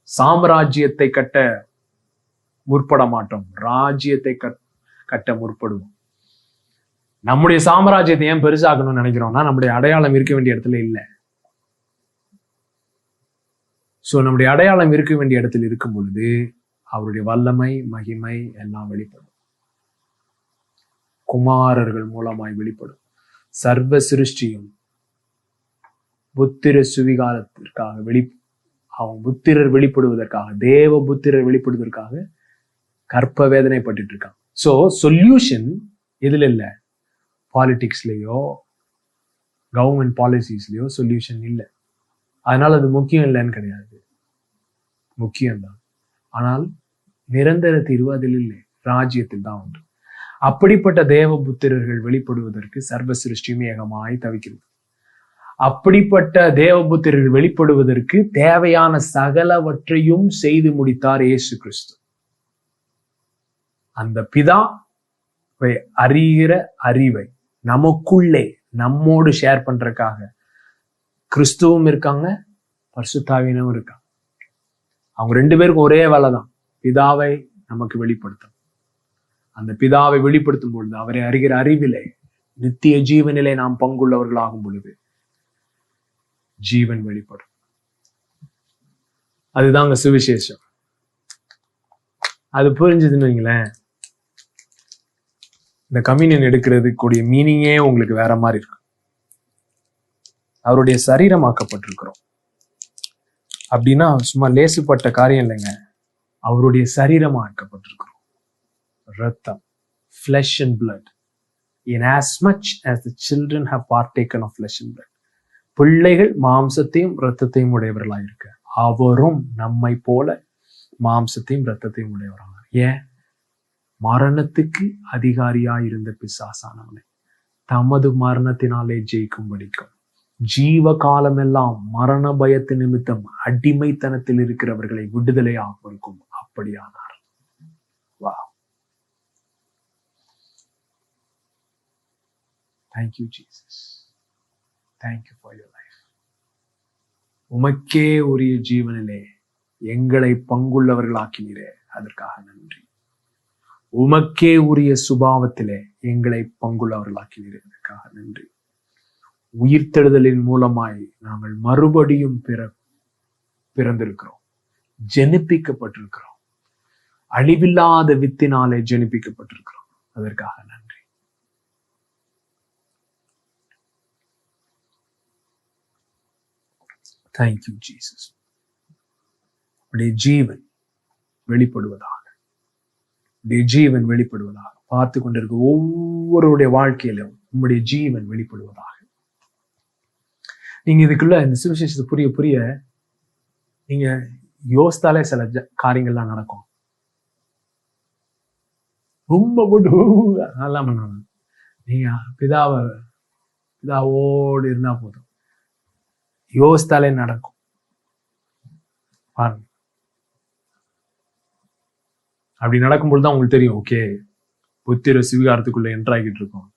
சாம்ராஜ்யத்தை கட்ட முற்பட மாட்டோம், ராஜ்யத்தை கட்ட முற்படுவோம். நம்முடைய சாம்ராஜ்யத்தை ஏன் பெருசாக்கணும்னு நினைக்கிறோம்னா நம்முடைய அடையாளம் இருக்க வேண்டிய இடத்துல இல்லை. சோ நம்முடைய அடையாளம் இருக்க வேண்டிய இடத்துல இருக்கும் பொழுது அவருடைய வல்லமை, மகிமை எல்லாம் வெளிப்படும். குமாரர்கள் மூலமாய் வெளிப்படும். சர்வ சிருஷ்டியும் புத்திர சுவிகாரத்திற்காக அவங்க புத்திரர் வெளிப்படுவதற்காக, தேவ புத்திரர் வெளிப்படுவதற்காக கற்ப வேதனைப்பட்டு இருக்காங்க. சோ சொல்யூஷன் எதுல இல்ல? பாலிடிக்ஸ்லயோ கவர்மெண்ட் பாலிசிஸ்லயோ சொல்யூஷன் இல்லை. அதனால அது முக்கியம் இல்லைன்னு கிடையாது, முக்கியம்தான். ஆனால் நிரந்தர தீர்வு அதில் இல்லை, ராஜ்யத்தில் தான் உண்டு. அப்படிப்பட்ட தேவ புத்திரர்கள் வெளிப்படுவதற்கு சர்வ சிருஷ்டியும் ஏகமாய் தவிக்கிறது. அப்படிப்பட்ட தேவபுத்திரர்கள் வெளிப்படுவதற்கு தேவையான சகலவற்றையும் செய்து முடித்தார் இயேசு கிறிஸ்து. அந்த பிதாவை அறிகிற அறிவை நமக்குள்ளே நம்மோடு ஷேர் பண்றதுக்காக கிறிஸ்துவும் இருக்காங்க, பரிசுத்தாவியும் இருக்காங்க. அவங்க 2 பேருக்கும் ஒரே வேலை தான், பிதாவை நமக்கு வெளிப்படுத்தும். அந்த பிதாவை வெளிப்படுத்தும் பொழுது, அவரை அறிகிற அறிவிலே நித்திய ஜீவனிலே நாம் பங்குள்ளவர்களாகும் பொழுது ஜீவன் வெளிப்படும். அதுதாங்க சுவிசேஷம். அது புரிஞ்சுதுன்னு வைங்களேன், இந்த கம்யூனியன் எடுக்கிறதுக்குரிய மீனிங்கே உங்களுக்கு வேற மாதிரி இருக்கும். அவருடைய சரீரமாக்கப்பட்டிருக்கிறோம் அப்படின்னா சும்மா லேசுப்பட்ட காரியம் இல்லைங்க. அவருடைய சரீரமாக்கப்பட்டிருக்கிறோம். ரத்தம், flesh and blood. In as much as the children have partaken of flesh and blood. பிள்ளைகள் மாம்சத்தையும் இரத்தத்தையும் உடையவர்களாக இருக்க, அவரும் நம்மை போல மாம்சத்தையும் இரத்தத்தையும் உடையவராக. ஏன்? மரணத்துக்கு அதிகாரியாயிருந்த பிசாசானவனை தமது மரணத்தினாலே ஜெயிக்கும்படிக்கும், ஜீவ காலமெல்லாம் மரண பயத்து நிமித்தம் அடிமைத்தனத்தில் இருக்கிறவர்களை விடுதலை ஆக்கும் அப்படியானார். வா, thank you Jesus, thank you for your life. உமக்கே உரிய ஜீவனிலே எங்களை பங்குள்ளவர்களாக்கினீரே, அதற்காக நன்றி. உமக்கே உரிய சுபாவத்திலே எங்களை பங்குள்ளவர்களாக்கினீரே, அதற்காக நன்றி. உயிர்த்தெழுதலின் மூலமாய் நாங்கள் மறுபடியும் பிறந்திருக்கிறோம், ஜெனிப்பிக்கப்பட்டிருக்கிறோம். அழிவில்லாத வித்தினாலே ஜெனிப்பிக்கப்பட்டிருக்கிறோம், அதற்காக நன்றி. Thank you Jesus. உடைய ஜீவன் வெளிப்படுவதாக, உடைய ஜீவன் வெளிப்படுவதாக, பார்த்து கொண்டிருக்க ஒவ்வொருடைய வாழ்க்கையிலும் உங்களுடைய ஜீவன் வெளிப்படுவதாக. நீங்க இதுக்குள்ள இந்த சுவிசேஷத்தை புரிய புரிய நீங்க யோசித்தாலே சில காரியங்கள்லாம் நடக்கும். ரொம்ப அதெல்லாம் பண்ணணும். நீங்க பிதாவோடு இருந்தா போதும், யோசித்தாலே நடக்கும். பாருங்க, அப்படி நடக்கும்போது தான் உங்களுக்கு தெரியும், ஓகே புத்திர சிவிகாரத்துக்குள்ள என்ட்ராகிட்டு இருக்கோம்.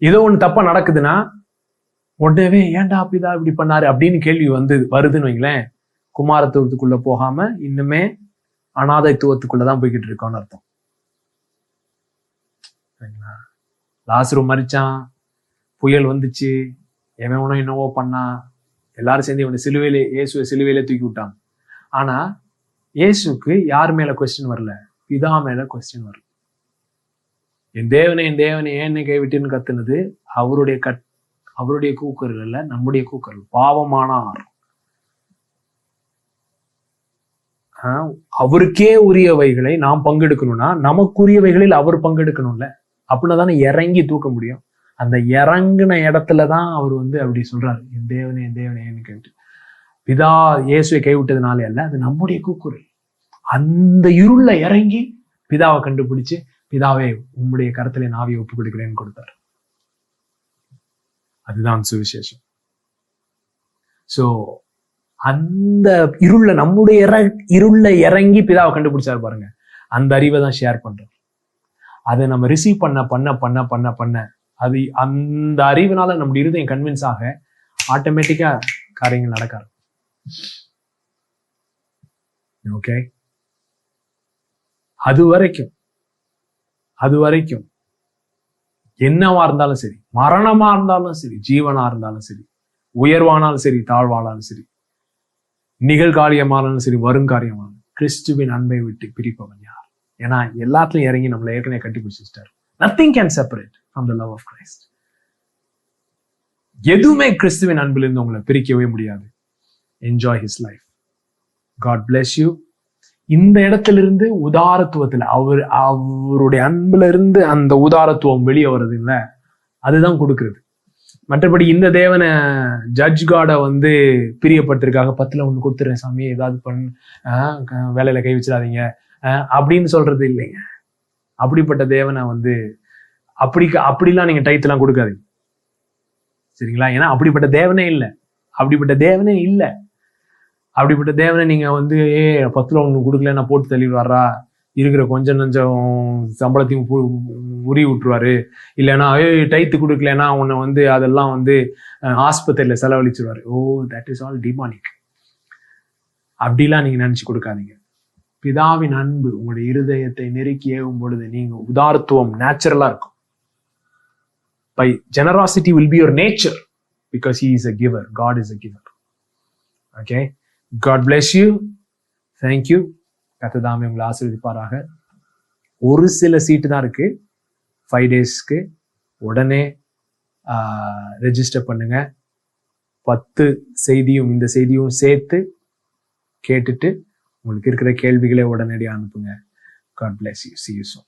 ஏதோ ஒண்ணு தப்பா நடக்குதுன்னா உடனே ஏன்டா பிதா இப்படி பண்ணாரு அப்படின்னு கேள்வி வருதுன்னு வைங்களேன், குமாரத்துவத்துக்குள்ள போகாம இன்னுமே அனாதைத்துவத்துக்குள்ளதான் போய்கிட்டு இருக்கோம்னு அர்த்தம். சரிங்களா? லாசரு மரிச்சான், புயல் வந்துச்சு, எவனோ என்னவோ பண்ணா, எல்லாரும் சேர்ந்து இவனை இயேசுவை சிலுவையிலே தூக்கி விட்டாங்க. ஆனா இயேசுக்கு யார் மேல கொஸ்டின் வரல? பிதா மேல கொஸ்டின் வரல. என் தேவனே ஏன் என்னை கைவிட்டுன்னு கத்துனது அவருடைய கூக்குரல் இல்ல, நம்முடைய கூக்குரல். பாவமானார், அவருக்கே உரியவைகளை நாம் பங்கெடுக்கணும்னா நமக்குரியவைகளில் அவர் பங்கெடுக்கணும்ல. அப்படின்னா தானே இறங்கி தூக்க முடியும். அந்த இறங்கின இடத்துலதான் அவர் அப்படி சொல்றாரு, என் தேவனேன்னு கேட்டு. பிதா இயேசுவை கைவிட்டதுனாலே அல்ல, அது நம்முடைய கூக்குரல். அந்த இருள இறங்கி பிதாவை கண்டுபிடிச்சு, பிதாவே உம்முடைய கரத்திலே நாவியை ஒப்பு கொடுக்கிறேன்னு கொடுத்தார். அதுதான் சுவிசேஷம். சோ அந்த நம்முடைய இருள இறங்கி பிதாவை கண்டுபிடிச்சாரு பாருங்க. அந்த அறிவை தான் ஷேர் பண்றோம். அதை நம்ம ரிசீவ் பண்ண அது அந்த அறிவுனால நம்முடைய இருதயம் கன்வின்ஸ் ஆக ஆட்டோமேட்டிக்கா காரியங்கள் நடக்காது. ஓகே, அது வரைக்கும் என்னவா இருந்தாலும் சரி, மரணமா இருந்தாலும் சரி, ஜீவனா இருந்தாலும் சரி, உயர்வானாலும் சரி, தாழ்வானாலும் சரி, நிகழ்காரியமானாலும் சரி, வருங்காரியமானாலும், கிறிஸ்துவின் அன்பை விட்டு பிரிப்பவன் யார்? ஏன்னா எல்லாத்துலயும் இறங்கி நம்மளை ஏற்கனவே கட்டி பிடிச்சிட்டாரு. Nothing can separate from the love of Christ. எதுவுமே கிறிஸ்துவின் அன்பிலிருந்து உங்களை பிரிக்கவே முடியாது. Enjoy his life. God bless you. இந்த இடத்திலிருந்து உதாரத்துவத்துல அவருடைய அன்புல இருந்து அந்த உதாரத்துவம் வெளியே வருது இல்ல, அதுதான் கொடுக்கிறது. மற்றபடி இந்த தேவனை ஜட்ஜ் காட பிரியப்பட்டிருக்காக 10ல் 1 கொடுத்துறேன் சாமி, ஏதாவது வேலையில கை வச்சிடாதீங்க அப்படின்னு சொல்றது இல்லைங்க. அப்படிப்பட்ட தேவனை அப்படிலாம் நீங்க டைத்தெல்லாம் கொடுக்காதீங்க, சரிங்களா? ஏன்னா அப்படிப்பட்ட தேவனே இல்லை. அப்படிப்பட்ட தேவனை நீங்க 10ல் 1 கொடுக்கல, நான் போட்டு தள்ளி வர்றா, இருக்கிற கொஞ்சம் சம்பளத்தையும் உரி விட்டுருவாரு, இல்லைன்னா டைத்து கொடுக்கலன்னா உன்னை அதெல்லாம் ஆஸ்பத்திரியில செலவழிச்சிருவாரு. ஓ, தட் இஸ் ஆல் டிமானிக். அப்படிலாம் நீங்க நினைச்சு கொடுக்காதீங்க. பிதாவின் அன்பு உங்களுடைய இருதயத்தை நெருக்கி ஏவும் பொழுது நீங்க உதாரத்துவம் நேச்சுரலா இருக்கும். By generosity will be your nature because he is a giver. God is a giver. Okay, God bless you. Thank you. கர்த்தர் உங்களை ஆசீர்வதிப்பாராக. ஒரு சில சீட்டு தான் இருக்கு 5 டேஸ்க்கு. உடனே ரெஜிஸ்டர் பண்ணுங்க. 10 செய்தியும் இந்த செய்தியும் சேர்த்து கேட்டுட்டு உங்களுக்கு இருக்கிற கேள்விகளை உடனடியாக அனுப்புங்க. God bless you. See you soon.